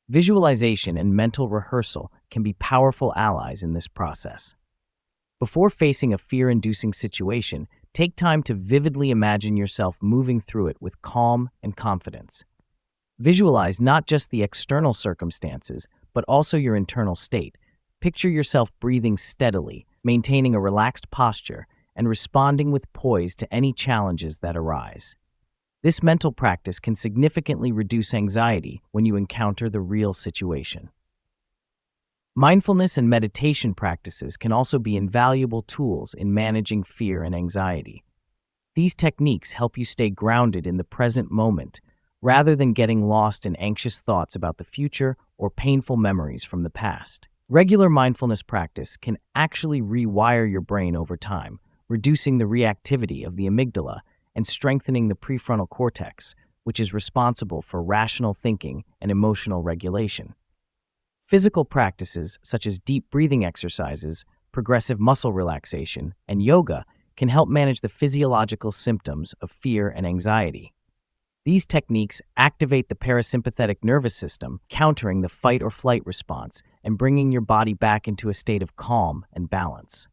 Visualization and mental rehearsal can be powerful allies in this process. Before facing a fear-inducing situation, take time to vividly imagine yourself moving through it with calm and confidence. Visualize not just the external circumstances, but also your internal state. Picture yourself breathing steadily, maintaining a relaxed posture, and responding with poise to any challenges that arise. This mental practice can significantly reduce anxiety when you encounter the real situation. Mindfulness and meditation practices can also be invaluable tools in managing fear and anxiety. These techniques help you stay grounded in the present moment, rather than getting lost in anxious thoughts about the future or painful memories from the past. Regular mindfulness practice can actually rewire your brain over time, reducing the reactivity of the amygdala and strengthening the prefrontal cortex, which is responsible for rational thinking and emotional regulation. Physical practices such as deep breathing exercises, progressive muscle relaxation, and yoga can help manage the physiological symptoms of fear and anxiety. These techniques activate the parasympathetic nervous system, countering the fight or flight response and bringing your body back into a state of calm and balance.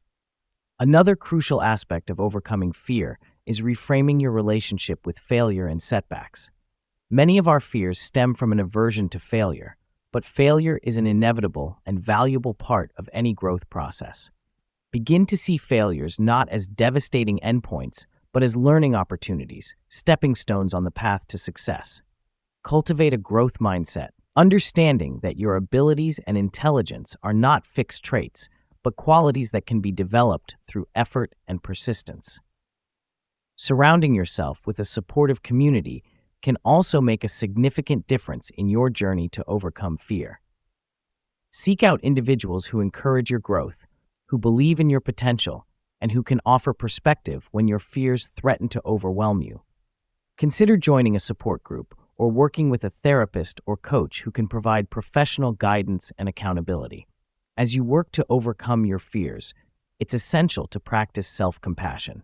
Another crucial aspect of overcoming fear is reframing your relationship with failure and setbacks. Many of our fears stem from an aversion to failure, but failure is an inevitable and valuable part of any growth process. Begin to see failures not as devastating endpoints, but as learning opportunities, stepping stones on the path to success. Cultivate a growth mindset, understanding that your abilities and intelligence are not fixed traits, but qualities that can be developed through effort and persistence. Surrounding yourself with a supportive community can also make a significant difference in your journey to overcome fear. Seek out individuals who encourage your growth, who believe in your potential, and who can offer perspective when your fears threaten to overwhelm you. Consider joining a support group or working with a therapist or coach who can provide professional guidance and accountability. As you work to overcome your fears, it's essential to practice self-compassion.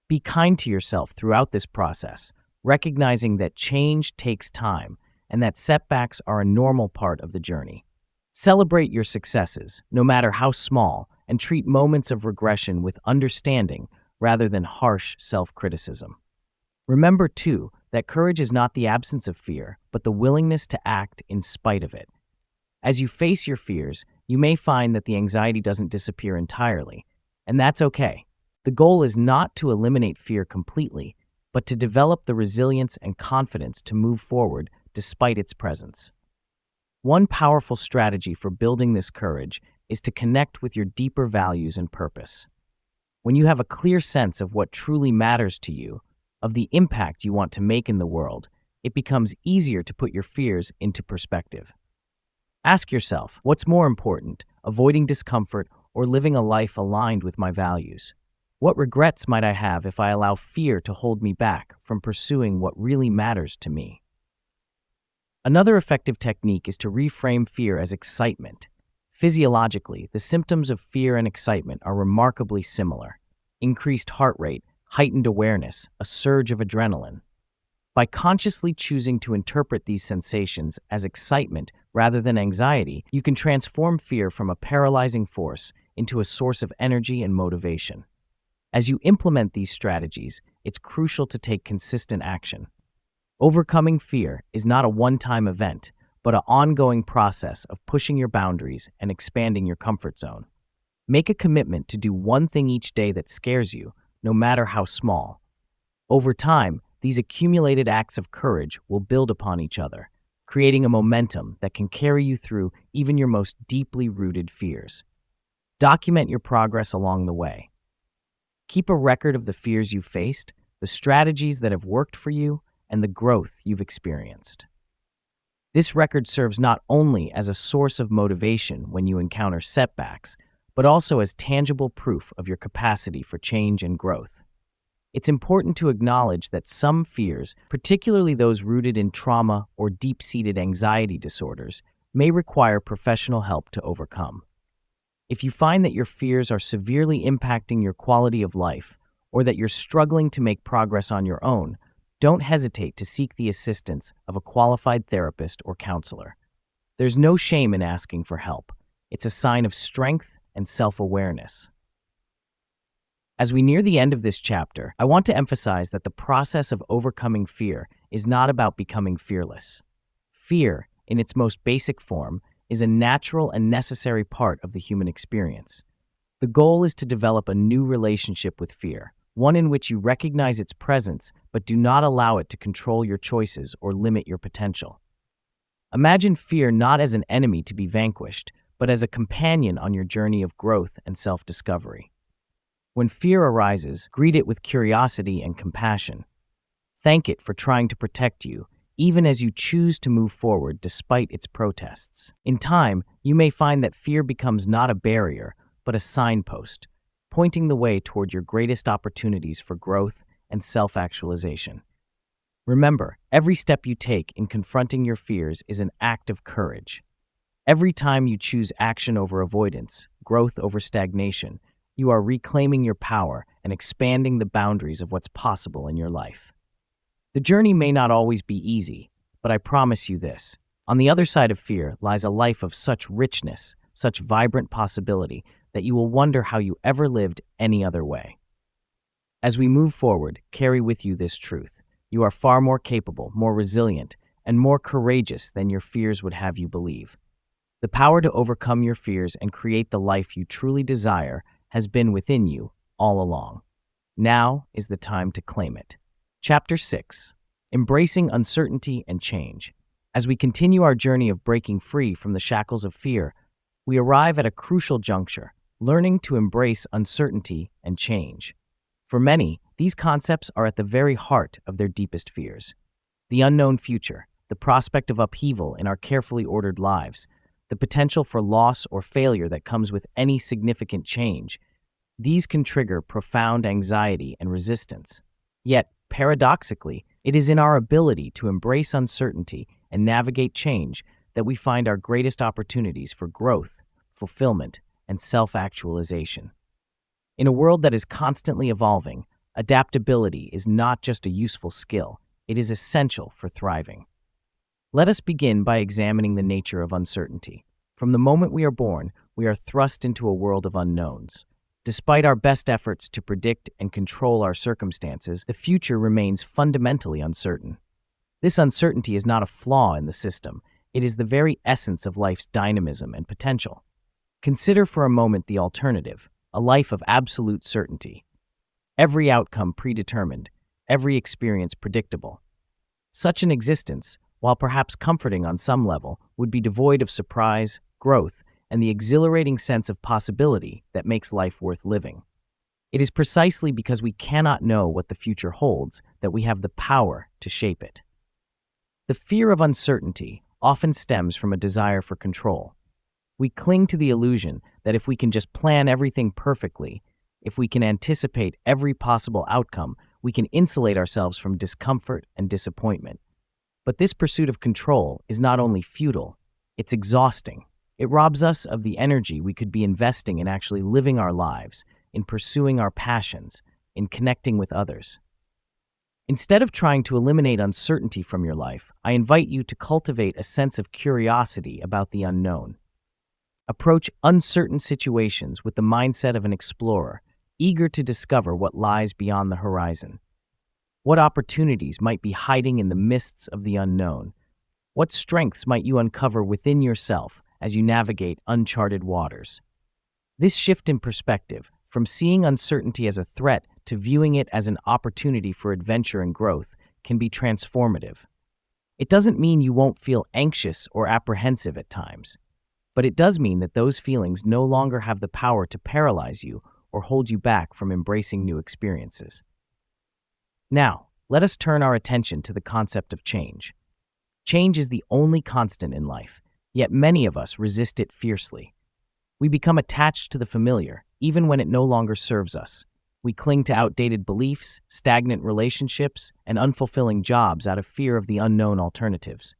Be kind to yourself throughout this process, recognizing that change takes time and that setbacks are a normal part of the journey. Celebrate your successes, no matter how small, and treat moments of regression with understanding rather than harsh self-criticism. Remember, too, that courage is not the absence of fear, but the willingness to act in spite of it. As you face your fears, you may find that the anxiety doesn't disappear entirely, and that's okay. The goal is not to eliminate fear completely, but to develop the resilience and confidence to move forward despite its presence. One powerful strategy for building this courage is to connect with your deeper values and purpose. When you have a clear sense of what truly matters to you, of the impact you want to make in the world, it becomes easier to put your fears into perspective. Ask yourself, what's more important, avoiding discomfort or living a life aligned with my values? What regrets might I have if I allow fear to hold me back from pursuing what really matters to me? Another effective technique is to reframe fear as excitement. Physiologically, the symptoms of fear and excitement are remarkably similar. Increased heart rate, heightened awareness, a surge of adrenaline. By consciously choosing to interpret these sensations as excitement rather than anxiety, you can transform fear from a paralyzing force into a source of energy and motivation. As you implement these strategies, it's crucial to take consistent action. Overcoming fear is not a one-time event, but an ongoing process of pushing your boundaries and expanding your comfort zone. Make a commitment to do one thing each day that scares you, no matter how small. Over time, these accumulated acts of courage will build upon each other, creating a momentum that can carry you through even your most deeply rooted fears. Document your progress along the way. Keep a record of the fears you've faced, the strategies that have worked for you, and the growth you've experienced. This record serves not only as a source of motivation when you encounter setbacks, but also as tangible proof of your capacity for change and growth. It's important to acknowledge that some fears, particularly those rooted in trauma or deep-seated anxiety disorders, may require professional help to overcome. If you find that your fears are severely impacting your quality of life, or that you're struggling to make progress on your own, don't hesitate to seek the assistance of a qualified therapist or counselor. There's no shame in asking for help. It's a sign of strength and self-awareness. As we near the end of this chapter, I want to emphasize that the process of overcoming fear is not about becoming fearless. Fear, in its most basic form, is a natural and necessary part of the human experience. The goal is to develop a new relationship with fear, one in which you recognize its presence but do not allow it to control your choices or limit your potential. Imagine fear not as an enemy to be vanquished, but as a companion on your journey of growth and self-discovery. When fear arises, greet it with curiosity and compassion. Thank it for trying to protect you, even as you choose to move forward despite its protests. In time, you may find that fear becomes not a barrier, but a signpost, pointing the way toward your greatest opportunities for growth and self-actualization. Remember, every step you take in confronting your fears is an act of courage. Every time you choose action over avoidance, growth over stagnation, you are reclaiming your power and expanding the boundaries of what's possible in your life. The journey may not always be easy, but I promise you this. On the other side of fear lies a life of such richness, such vibrant possibility, that you will wonder how you ever lived any other way. As we move forward, carry with you this truth. You are far more capable, more resilient, and more courageous than your fears would have you believe. The power to overcome your fears and create the life you truly desire has been within you all along. Now is the time to claim it. Chapter 6. Embracing Uncertainty and Change. As we continue our journey of breaking free from the shackles of fear, we arrive at a crucial juncture, learning to embrace uncertainty and change. For many, these concepts are at the very heart of their deepest fears. The unknown future, the prospect of upheaval in our carefully ordered lives, the potential for loss or failure that comes with any significant change, these can trigger profound anxiety and resistance. Yet, paradoxically, it is in our ability to embrace uncertainty and navigate change that we find our greatest opportunities for growth, fulfillment, and self-actualization. In a world that is constantly evolving, adaptability is not just a useful skill, it is essential for thriving. Let us begin by examining the nature of uncertainty. From the moment we are born, we are thrust into a world of unknowns. Despite our best efforts to predict and control our circumstances, the future remains fundamentally uncertain. This uncertainty is not a flaw in the system. It is the very essence of life's dynamism and potential. Consider for a moment the alternative, a life of absolute certainty. Every outcome predetermined, every experience predictable. Such an existence, while perhaps comforting on some level, would be devoid of surprise, growth, and the exhilarating sense of possibility that makes life worth living. It is precisely because we cannot know what the future holds that we have the power to shape it. The fear of uncertainty often stems from a desire for control. We cling to the illusion that if we can just plan everything perfectly, if we can anticipate every possible outcome, we can insulate ourselves from discomfort and disappointment. But this pursuit of control is not only futile, it's exhausting. It robs us of the energy we could be investing in actually living our lives, in pursuing our passions, in connecting with others. Instead of trying to eliminate uncertainty from your life, I invite you to cultivate a sense of curiosity about the unknown. Approach uncertain situations with the mindset of an explorer, eager to discover what lies beyond the horizon. What opportunities might be hiding in the mists of the unknown? What strengths might you uncover within yourself as you navigate uncharted waters? This shift in perspective, from seeing uncertainty as a threat to viewing it as an opportunity for adventure and growth can be transformative. It doesn't mean you won't feel anxious or apprehensive at times, but it does mean that those feelings no longer have the power to paralyze you or hold you back from embracing new experiences. Now, let us turn our attention to the concept of change. Change is the only constant in life, yet many of us resist it fiercely. We become attached to the familiar, even when it no longer serves us. We cling to outdated beliefs, stagnant relationships, and unfulfilling jobs out of fear of the unknown alternatives.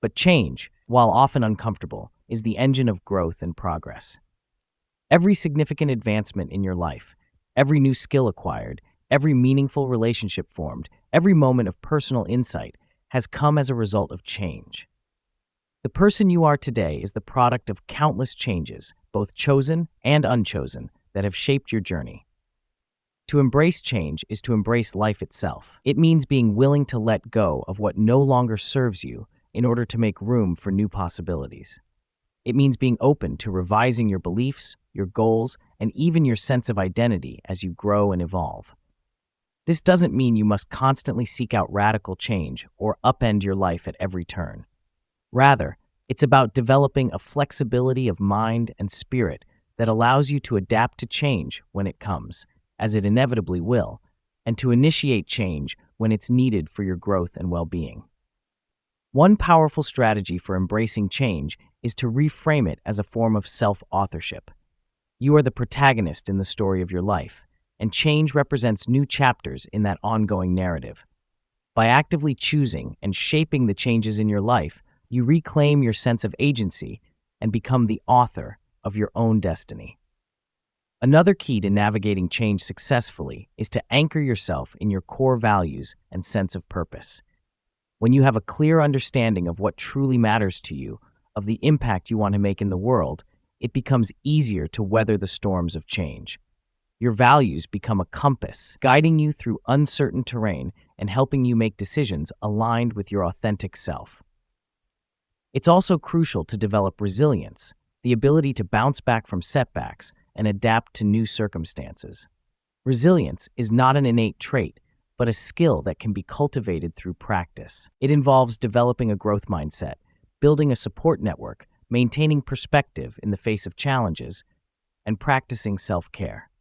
But change, while often uncomfortable, is the engine of growth and progress. Every significant advancement in your life, every new skill acquired, every meaningful relationship formed, every moment of personal insight has come as a result of change. The person you are today is the product of countless changes, both chosen and unchosen, that have shaped your journey. To embrace change is to embrace life itself. It means being willing to let go of what no longer serves you in order to make room for new possibilities. It means being open to revising your beliefs, your goals, and even your sense of identity as you grow and evolve. This doesn't mean you must constantly seek out radical change or upend your life at every turn. Rather, it's about developing a flexibility of mind and spirit that allows you to adapt to change when it comes, as it inevitably will, and to initiate change when it's needed for your growth and well-being. One powerful strategy for embracing change is to reframe it as a form of self-authorship. You are the protagonist in the story of your life, and change represents new chapters in that ongoing narrative. By actively choosing and shaping the changes in your life, you reclaim your sense of agency and become the author of your own destiny. Another key to navigating change successfully is to anchor yourself in your core values and sense of purpose. When you have a clear understanding of what truly matters to you, of the impact you want to make in the world, it becomes easier to weather the storms of change. Your values become a compass, guiding you through uncertain terrain and helping you make decisions aligned with your authentic self. It's also crucial to develop resilience, the ability to bounce back from setbacks and adapt to new circumstances. Resilience is not an innate trait, but a skill that can be cultivated through practice. It involves developing a growth mindset, building a support network, maintaining perspective in the face of challenges, and practicing self-care.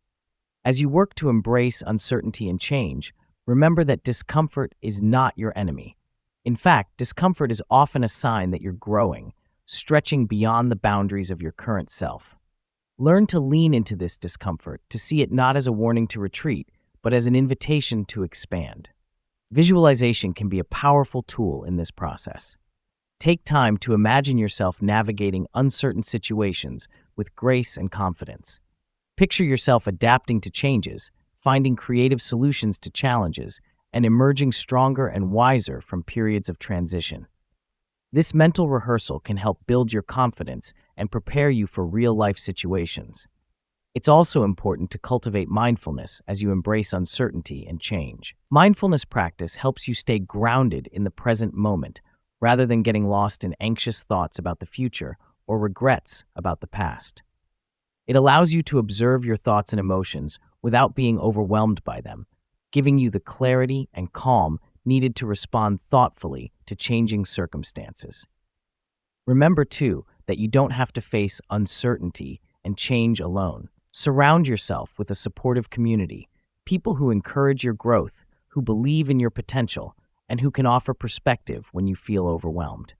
As you work to embrace uncertainty and change, remember that discomfort is not your enemy. In fact, discomfort is often a sign that you're growing, stretching beyond the boundaries of your current self. Learn to lean into this discomfort, to see it not as a warning to retreat, but as an invitation to expand. Visualization can be a powerful tool in this process. Take time to imagine yourself navigating uncertain situations with grace and confidence. Picture yourself adapting to changes, finding creative solutions to challenges, and emerging stronger and wiser from periods of transition. This mental rehearsal can help build your confidence and prepare you for real-life situations. It's also important to cultivate mindfulness as you embrace uncertainty and change. Mindfulness practice helps you stay grounded in the present moment, rather than getting lost in anxious thoughts about the future or regrets about the past. It allows you to observe your thoughts and emotions without being overwhelmed by them, giving you the clarity and calm needed to respond thoughtfully to changing circumstances. Remember, too, that you don't have to face uncertainty and change alone. Surround yourself with a supportive community, people who encourage your growth, who believe in your potential, and who can offer perspective when you feel overwhelmed.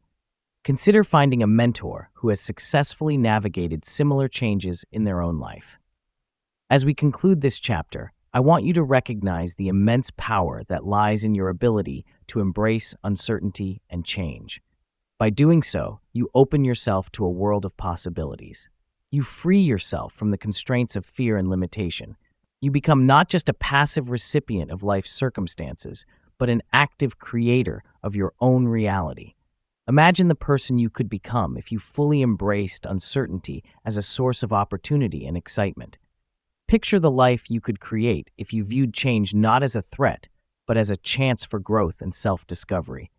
Consider finding a mentor who has successfully navigated similar changes in their own life. As we conclude this chapter, I want you to recognize the immense power that lies in your ability to embrace uncertainty and change. By doing so, you open yourself to a world of possibilities. You free yourself from the constraints of fear and limitation. You become not just a passive recipient of life's circumstances, but an active creator of your own reality. Imagine the person you could become if you fully embraced uncertainty as a source of opportunity and excitement. Picture the life you could create if you viewed change not as a threat, but as a chance for growth and self-discovery.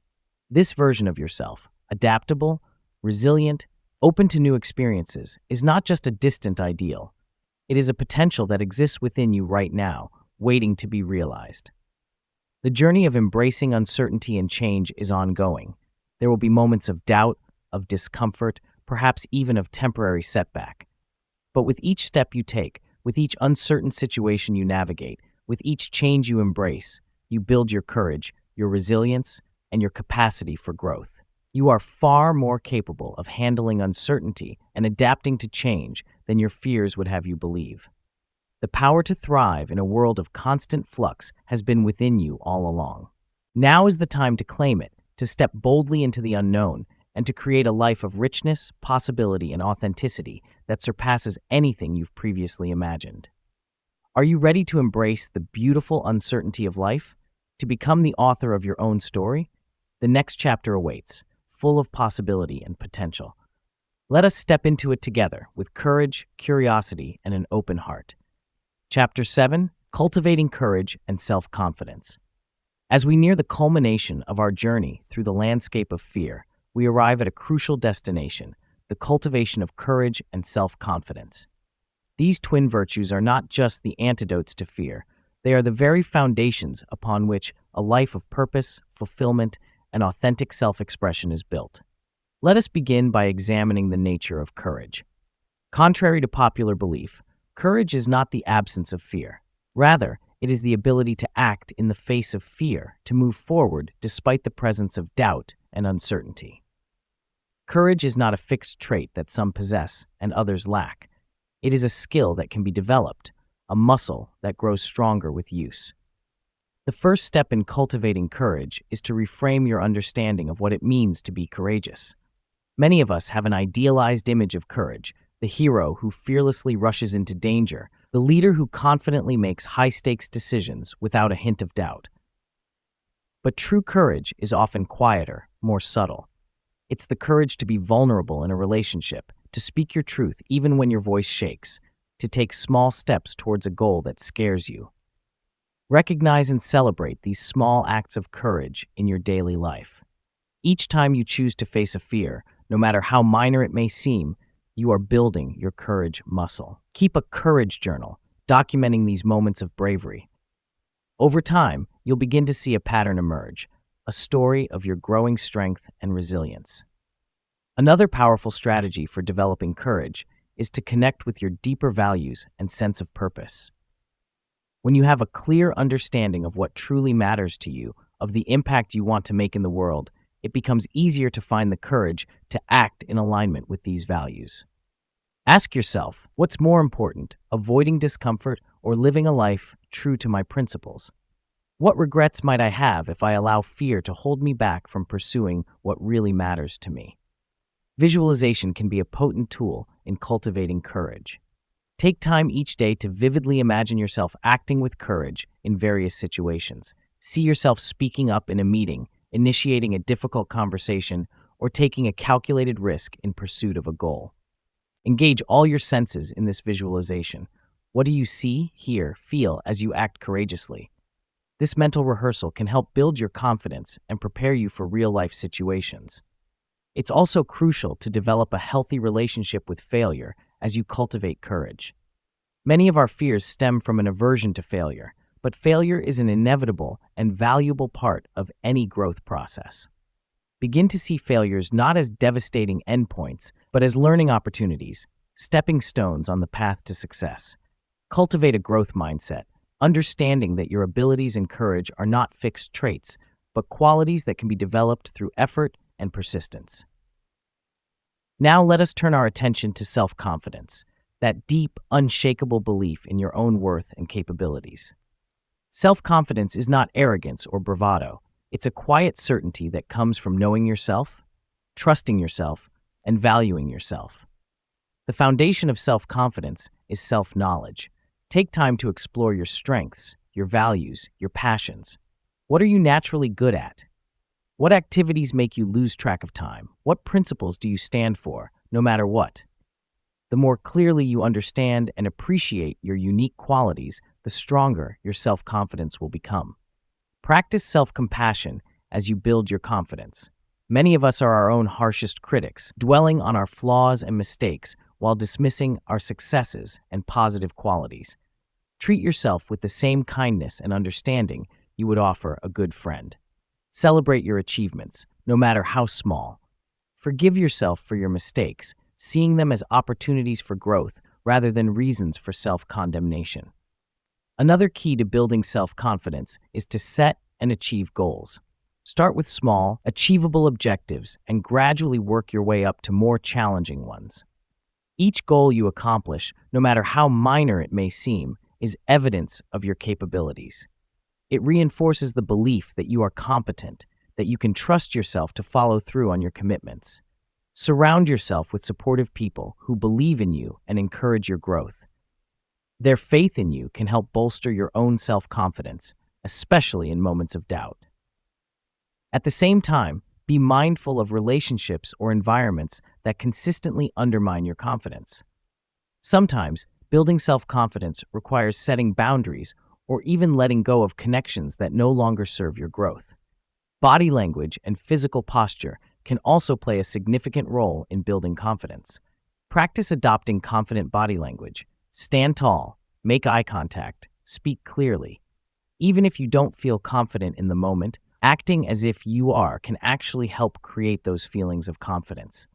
This version of yourself, adaptable, resilient, open to new experiences, is not just a distant ideal. It is a potential that exists within you right now, waiting to be realized. The journey of embracing uncertainty and change is ongoing. There will be moments of doubt, of discomfort, perhaps even of temporary setback. But with each step you take, with each uncertain situation you navigate, with each change you embrace, you build your courage, your resilience, and your capacity for growth. You are far more capable of handling uncertainty and adapting to change than your fears would have you believe. The power to thrive in a world of constant flux has been within you all along. Now is the time to claim it, to step boldly into the unknown, and to create a life of richness, possibility, and authenticity that surpasses anything you've previously imagined. Are you ready to embrace the beautiful uncertainty of life? To become the author of your own story? The next chapter awaits, full of possibility and potential. Let us step into it together with courage, curiosity, and an open heart. Chapter 7: Cultivating Courage and Self-Confidence. As we near the culmination of our journey through the landscape of fear, we arrive at a crucial destination: the cultivation of courage and self-confidence. These twin virtues are not just the antidotes to fear, they are the very foundations upon which a life of purpose, fulfillment, and authentic self-expression is built. Let us begin by examining the nature of courage. Contrary to popular belief, courage is not the absence of fear. Rather, it is the ability to act in the face of fear, to move forward despite the presence of doubt and uncertainty. Courage is not a fixed trait that some possess and others lack. It is a skill that can be developed, a muscle that grows stronger with use. The first step in cultivating courage is to reframe your understanding of what it means to be courageous. Many of us have an idealized image of courage: the hero who fearlessly rushes into danger, the leader who confidently makes high-stakes decisions without a hint of doubt. But true courage is often quieter, more subtle. It's the courage to be vulnerable in a relationship, to speak your truth even when your voice shakes, to take small steps towards a goal that scares you. Recognize and celebrate these small acts of courage in your daily life. Each time you choose to face a fear, no matter how minor it may seem, you are building your courage muscle. Keep a courage journal, documenting these moments of bravery. Over time, you'll begin to see a pattern emerge, a story of your growing strength and resilience. Another powerful strategy for developing courage is to connect with your deeper values and sense of purpose. When you have a clear understanding of what truly matters to you, of the impact you want to make in the world, it becomes easier to find the courage to act in alignment with these values. Ask yourself, what's more important, avoiding discomfort or living a life true to my principles? What regrets might I have if I allow fear to hold me back from pursuing what really matters to me? Visualization can be a potent tool in cultivating courage. Take time each day to vividly imagine yourself acting with courage in various situations. See yourself speaking up in a meeting, initiating a difficult conversation, or taking a calculated risk in pursuit of a goal. Engage all your senses in this visualization. What do you see, hear, feel as you act courageously? This mental rehearsal can help build your confidence and prepare you for real-life situations. It's also crucial to develop a healthy relationship with failure as you cultivate courage. Many of our fears stem from an aversion to failure, but failure is an inevitable and valuable part of any growth process. Begin to see failures not as devastating endpoints, but as learning opportunities, stepping stones on the path to success. Cultivate a growth mindset, understanding that your abilities and courage are not fixed traits, but qualities that can be developed through effort and persistence. Now let us turn our attention to self-confidence, that deep, unshakable belief in your own worth and capabilities. Self-confidence is not arrogance or bravado. It's a quiet certainty that comes from knowing yourself, trusting yourself, and valuing yourself. The foundation of self-confidence is self-knowledge. Take time to explore your strengths, your values, your passions. What are you naturally good at? What activities make you lose track of time? What principles do you stand for, no matter what? The more clearly you understand and appreciate your unique qualities, the stronger your self-confidence will become. Practice self-compassion as you build your confidence. Many of us are our own harshest critics, dwelling on our flaws and mistakes while dismissing our successes and positive qualities. Treat yourself with the same kindness and understanding you would offer a good friend. Celebrate your achievements, no matter how small. Forgive yourself for your mistakes, seeing them as opportunities for growth rather than reasons for self-condemnation. Another key to building self-confidence is to set and achieve goals. Start with small, achievable objectives and gradually work your way up to more challenging ones. Each goal you accomplish, no matter how minor it may seem, is evidence of your capabilities. It reinforces the belief that you are competent, that you can trust yourself to follow through on your commitments. Surround yourself with supportive people who believe in you and encourage your growth. Their faith in you can help bolster your own self-confidence, especially in moments of doubt. At the same time, be mindful of relationships or environments that consistently undermine your confidence. Sometimes, building self-confidence requires setting boundaries or even letting go of connections that no longer serve your growth. Body language and physical posture can also play a significant role in building confidence. Practice adopting confident body language. Stand tall, make eye contact, speak clearly. Even if you don't feel confident in the moment, acting as if you are can actually help create those feelings of confidence.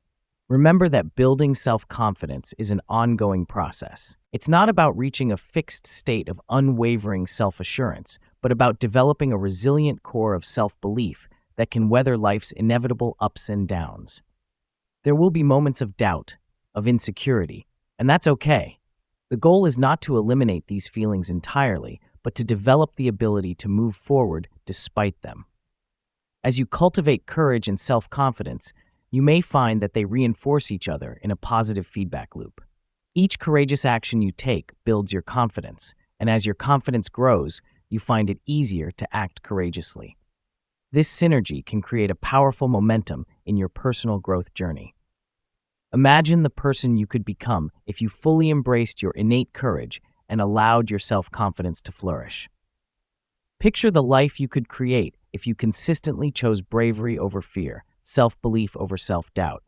Remember that building self-confidence is an ongoing process. It's not about reaching a fixed state of unwavering self-assurance, but about developing a resilient core of self-belief that can weather life's inevitable ups and downs. There will be moments of doubt, of insecurity, and that's okay. The goal is not to eliminate these feelings entirely, but to develop the ability to move forward despite them. As you cultivate courage and self-confidence, you may find that they reinforce each other in a positive feedback loop. Each courageous action you take builds your confidence, and as your confidence grows, you find it easier to act courageously. This synergy can create a powerful momentum in your personal growth journey. Imagine the person you could become if you fully embraced your innate courage and allowed your self-confidence to flourish. Picture the life you could create if you consistently chose bravery over fear, self-belief over self-doubt.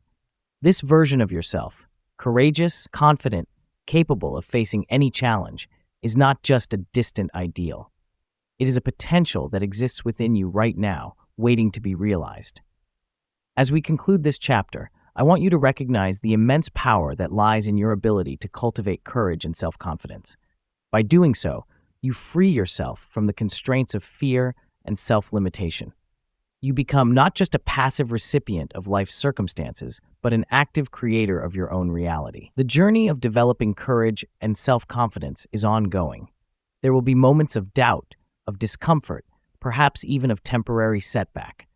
This version of yourself, courageous, confident, capable of facing any challenge, is not just a distant ideal. It is a potential that exists within you right now, waiting to be realized. As we conclude this chapter, I want you to recognize the immense power that lies in your ability to cultivate courage and self-confidence. By doing so, you free yourself from the constraints of fear and self-limitation. You become not just a passive recipient of life's circumstances, but an active creator of your own reality. The journey of developing courage and self-confidence is ongoing. There will be moments of doubt, of discomfort, perhaps even of temporary setback.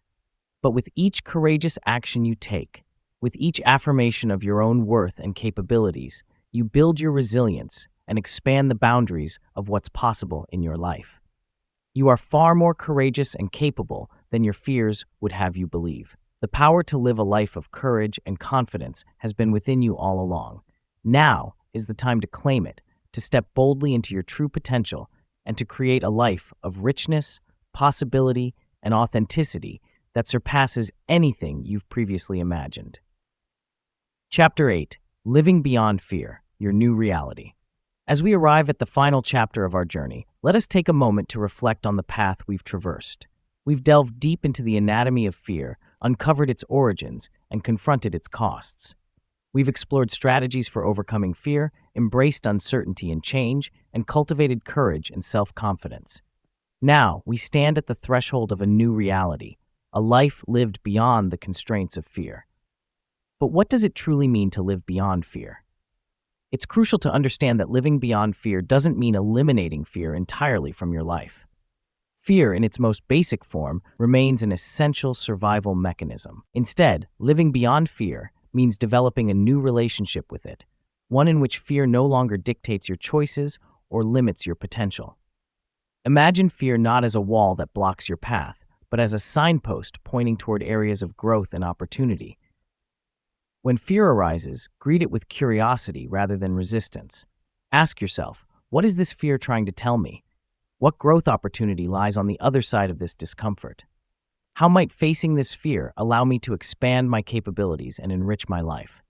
But with each courageous action you take, with each affirmation of your own worth and capabilities, you build your resilience and expand the boundaries of what's possible in your life. You are far more courageous and capable than your fears would have you believe. The power to live a life of courage and confidence has been within you all along. Now is the time to claim it, to step boldly into your true potential, and to create a life of richness, possibility, and authenticity that surpasses anything you've previously imagined. Chapter 8: Living Beyond Fear, Your New Reality. As we arrive at the final chapter of our journey, let us take a moment to reflect on the path we've traversed. We've delved deep into the anatomy of fear, uncovered its origins, and confronted its costs. We've explored strategies for overcoming fear, embraced uncertainty and change, and cultivated courage and self-confidence. Now, we stand at the threshold of a new reality, a life lived beyond the constraints of fear. But what does it truly mean to live beyond fear? It's crucial to understand that living beyond fear doesn't mean eliminating fear entirely from your life. Fear, in its most basic form, remains an essential survival mechanism. Instead, living beyond fear means developing a new relationship with it, one in which fear no longer dictates your choices or limits your potential. Imagine fear not as a wall that blocks your path, but as a signpost pointing toward areas of growth and opportunity. When fear arises, greet it with curiosity rather than resistance. Ask yourself, what is this fear trying to tell me? What growth opportunity lies on the other side of this discomfort? How might facing this fear allow me to expand my capabilities and enrich my life?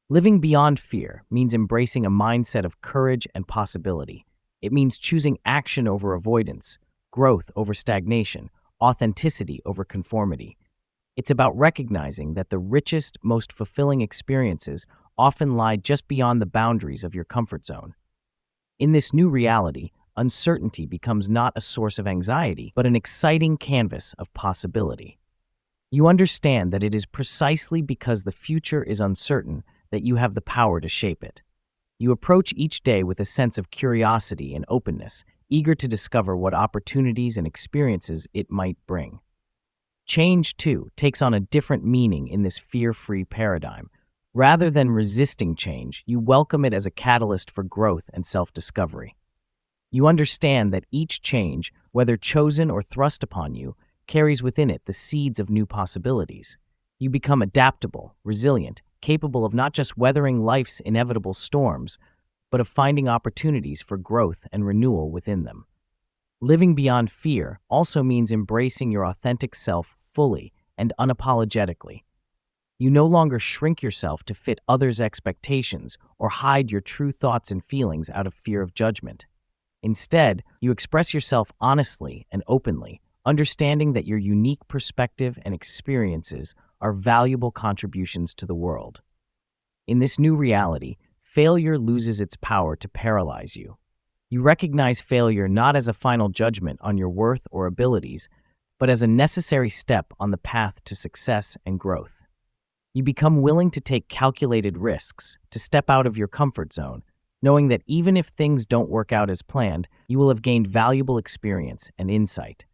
Living beyond fear means embracing a mindset of courage and possibility. It means choosing action over avoidance, growth over stagnation, authenticity over conformity. It's about recognizing that the richest, most fulfilling experiences often lie just beyond the boundaries of your comfort zone. In this new reality, uncertainty becomes not a source of anxiety, but an exciting canvas of possibility. You understand that it is precisely because the future is uncertain that you have the power to shape it. You approach each day with a sense of curiosity and openness, eager to discover what opportunities and experiences it might bring. Change, too, takes on a different meaning in this fear-free paradigm. Rather than resisting change, you welcome it as a catalyst for growth and self-discovery. You understand that each change, whether chosen or thrust upon you, carries within it the seeds of new possibilities. You become adaptable, resilient, capable of not just weathering life's inevitable storms, but of finding opportunities for growth and renewal within them. Living beyond fear also means embracing your authentic self fully and unapologetically. You no longer shrink yourself to fit others' expectations or hide your true thoughts and feelings out of fear of judgment. Instead, you express yourself honestly and openly, understanding that your unique perspective and experiences are valuable contributions to the world. In this new reality, failure loses its power to paralyze you. You recognize failure not as a final judgment on your worth or abilities, but as a necessary step on the path to success and growth. You become willing to take calculated risks, to step out of your comfort zone, knowing that even if things don't work out as planned, you will have gained valuable experience and insight.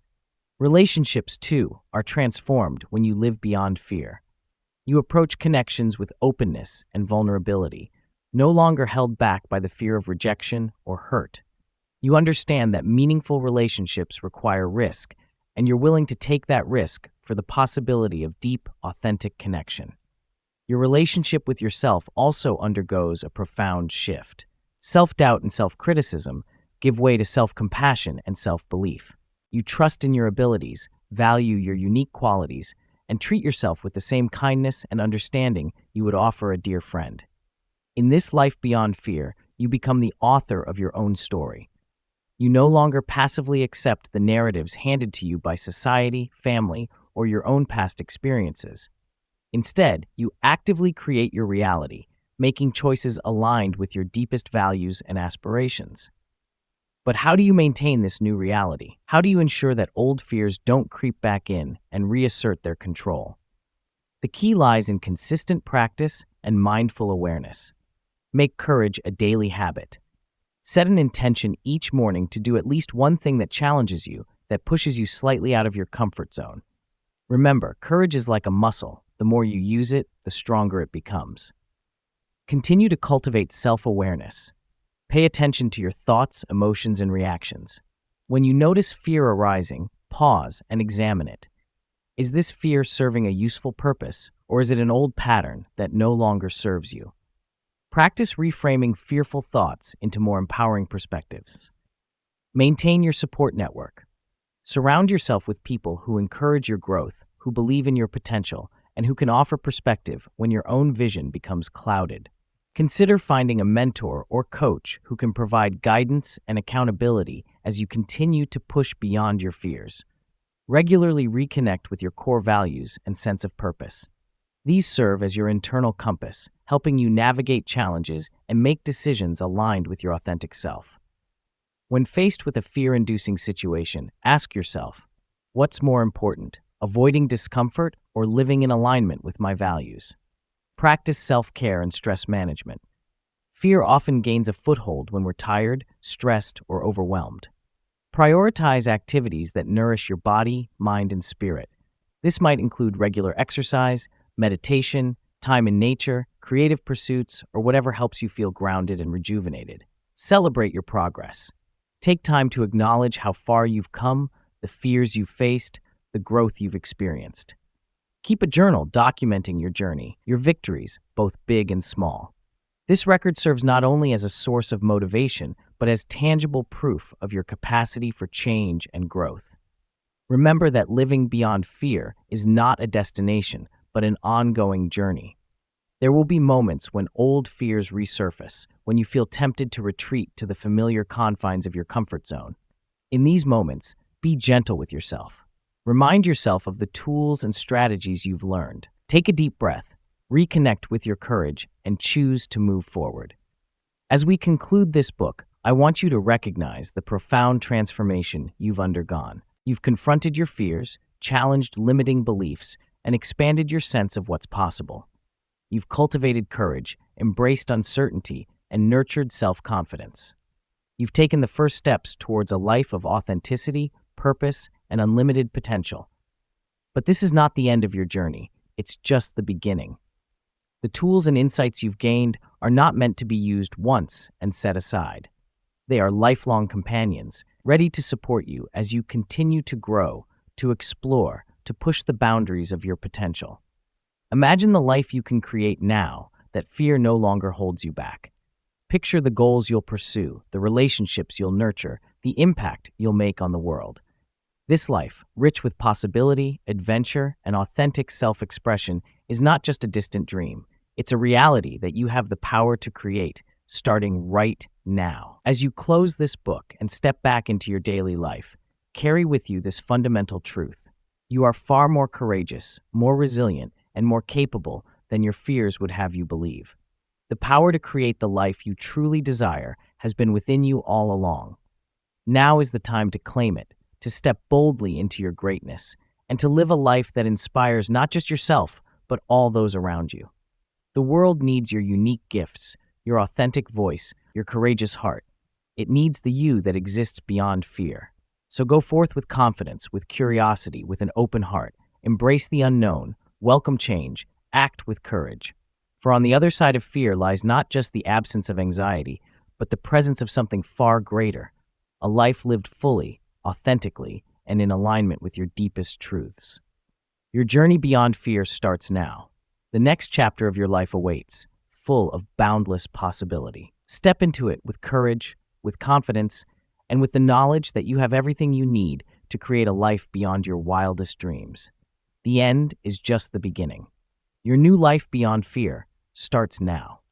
Relationships, too, are transformed when you live beyond fear. You approach connections with openness and vulnerability, no longer held back by the fear of rejection or hurt. You understand that meaningful relationships require risk, and you're willing to take that risk for the possibility of deep, authentic connection. Your relationship with yourself also undergoes a profound shift. Self-doubt and self-criticism give way to self-compassion and self-belief. You trust in your abilities, value your unique qualities, and treat yourself with the same kindness and understanding you would offer a dear friend. In this life beyond fear, you become the author of your own story. You no longer passively accept the narratives handed to you by society, family, or your own past experiences. Instead, you actively create your reality, making choices aligned with your deepest values and aspirations. But how do you maintain this new reality? How do you ensure that old fears don't creep back in and reassert their control? The key lies in consistent practice and mindful awareness. Make courage a daily habit. Set an intention each morning to do at least one thing that challenges you, that pushes you slightly out of your comfort zone. Remember, courage is like a muscle. The more you use it, the stronger it becomes. Continue to cultivate self-awareness. Pay attention to your thoughts, emotions, and reactions. When you notice fear arising, pause and examine it. Is this fear serving a useful purpose, or is it an old pattern that no longer serves you? Practice reframing fearful thoughts into more empowering perspectives. Maintain your support network. Surround yourself with people who encourage your growth, who believe in your potential, and who can offer perspective when your own vision becomes clouded. Consider finding a mentor or coach who can provide guidance and accountability as you continue to push beyond your fears. Regularly reconnect with your core values and sense of purpose. These serve as your internal compass, helping you navigate challenges and make decisions aligned with your authentic self. When faced with a fear-inducing situation, ask yourself, what's more important, avoiding discomfort or living in alignment with my values? Practice self-care and stress management. Fear often gains a foothold when we're tired, stressed, or overwhelmed. Prioritize activities that nourish your body, mind, and spirit. This might include regular exercise, meditation, time in nature, creative pursuits, or whatever helps you feel grounded and rejuvenated. Celebrate your progress. Take time to acknowledge how far you've come, the fears you've faced, the growth you've experienced. Keep a journal documenting your journey, your victories, both big and small. This record serves not only as a source of motivation, but as tangible proof of your capacity for change and growth. Remember that living beyond fear is not a destination, but an ongoing journey. There will be moments when old fears resurface, when you feel tempted to retreat to the familiar confines of your comfort zone. In these moments, be gentle with yourself. Remind yourself of the tools and strategies you've learned. Take a deep breath, reconnect with your courage, and choose to move forward. As we conclude this book, I want you to recognize the profound transformation you've undergone. You've confronted your fears, challenged limiting beliefs, and expanded your sense of what's possible. You've cultivated courage, embraced uncertainty, and nurtured self-confidence. You've taken the first steps towards a life of authenticity, purpose, and unlimited potential. But this is not the end of your journey. It's just the beginning. The tools and insights you've gained are not meant to be used once and set aside. They are lifelong companions, ready to support you as you continue to grow, to explore, to push the boundaries of your potential. Imagine the life you can create now that fear no longer holds you back. Picture the goals you'll pursue, the relationships you'll nurture, the impact you'll make on the world. This life, rich with possibility, adventure, and authentic self-expression, is not just a distant dream. It's a reality that you have the power to create, starting right now. As you close this book and step back into your daily life, carry with you this fundamental truth. You are far more courageous, more resilient, and more capable than your fears would have you believe. The power to create the life you truly desire has been within you all along. Now is the time to claim it, to step boldly into your greatness, and to live a life that inspires not just yourself, but all those around you. The world needs your unique gifts, your authentic voice, your courageous heart. It needs the you that exists beyond fear. So go forth with confidence, with curiosity, with an open heart. Embrace the unknown, welcome change, act with courage. For on the other side of fear lies not just the absence of anxiety, but the presence of something far greater, a life lived fully, authentically, and in alignment with your deepest truths. Your journey beyond fear starts now. The next chapter of your life awaits, full of boundless possibility. Step into it with courage, with confidence, and with the knowledge that you have everything you need to create a life beyond your wildest dreams. The end is just the beginning. Your new life beyond fear starts now.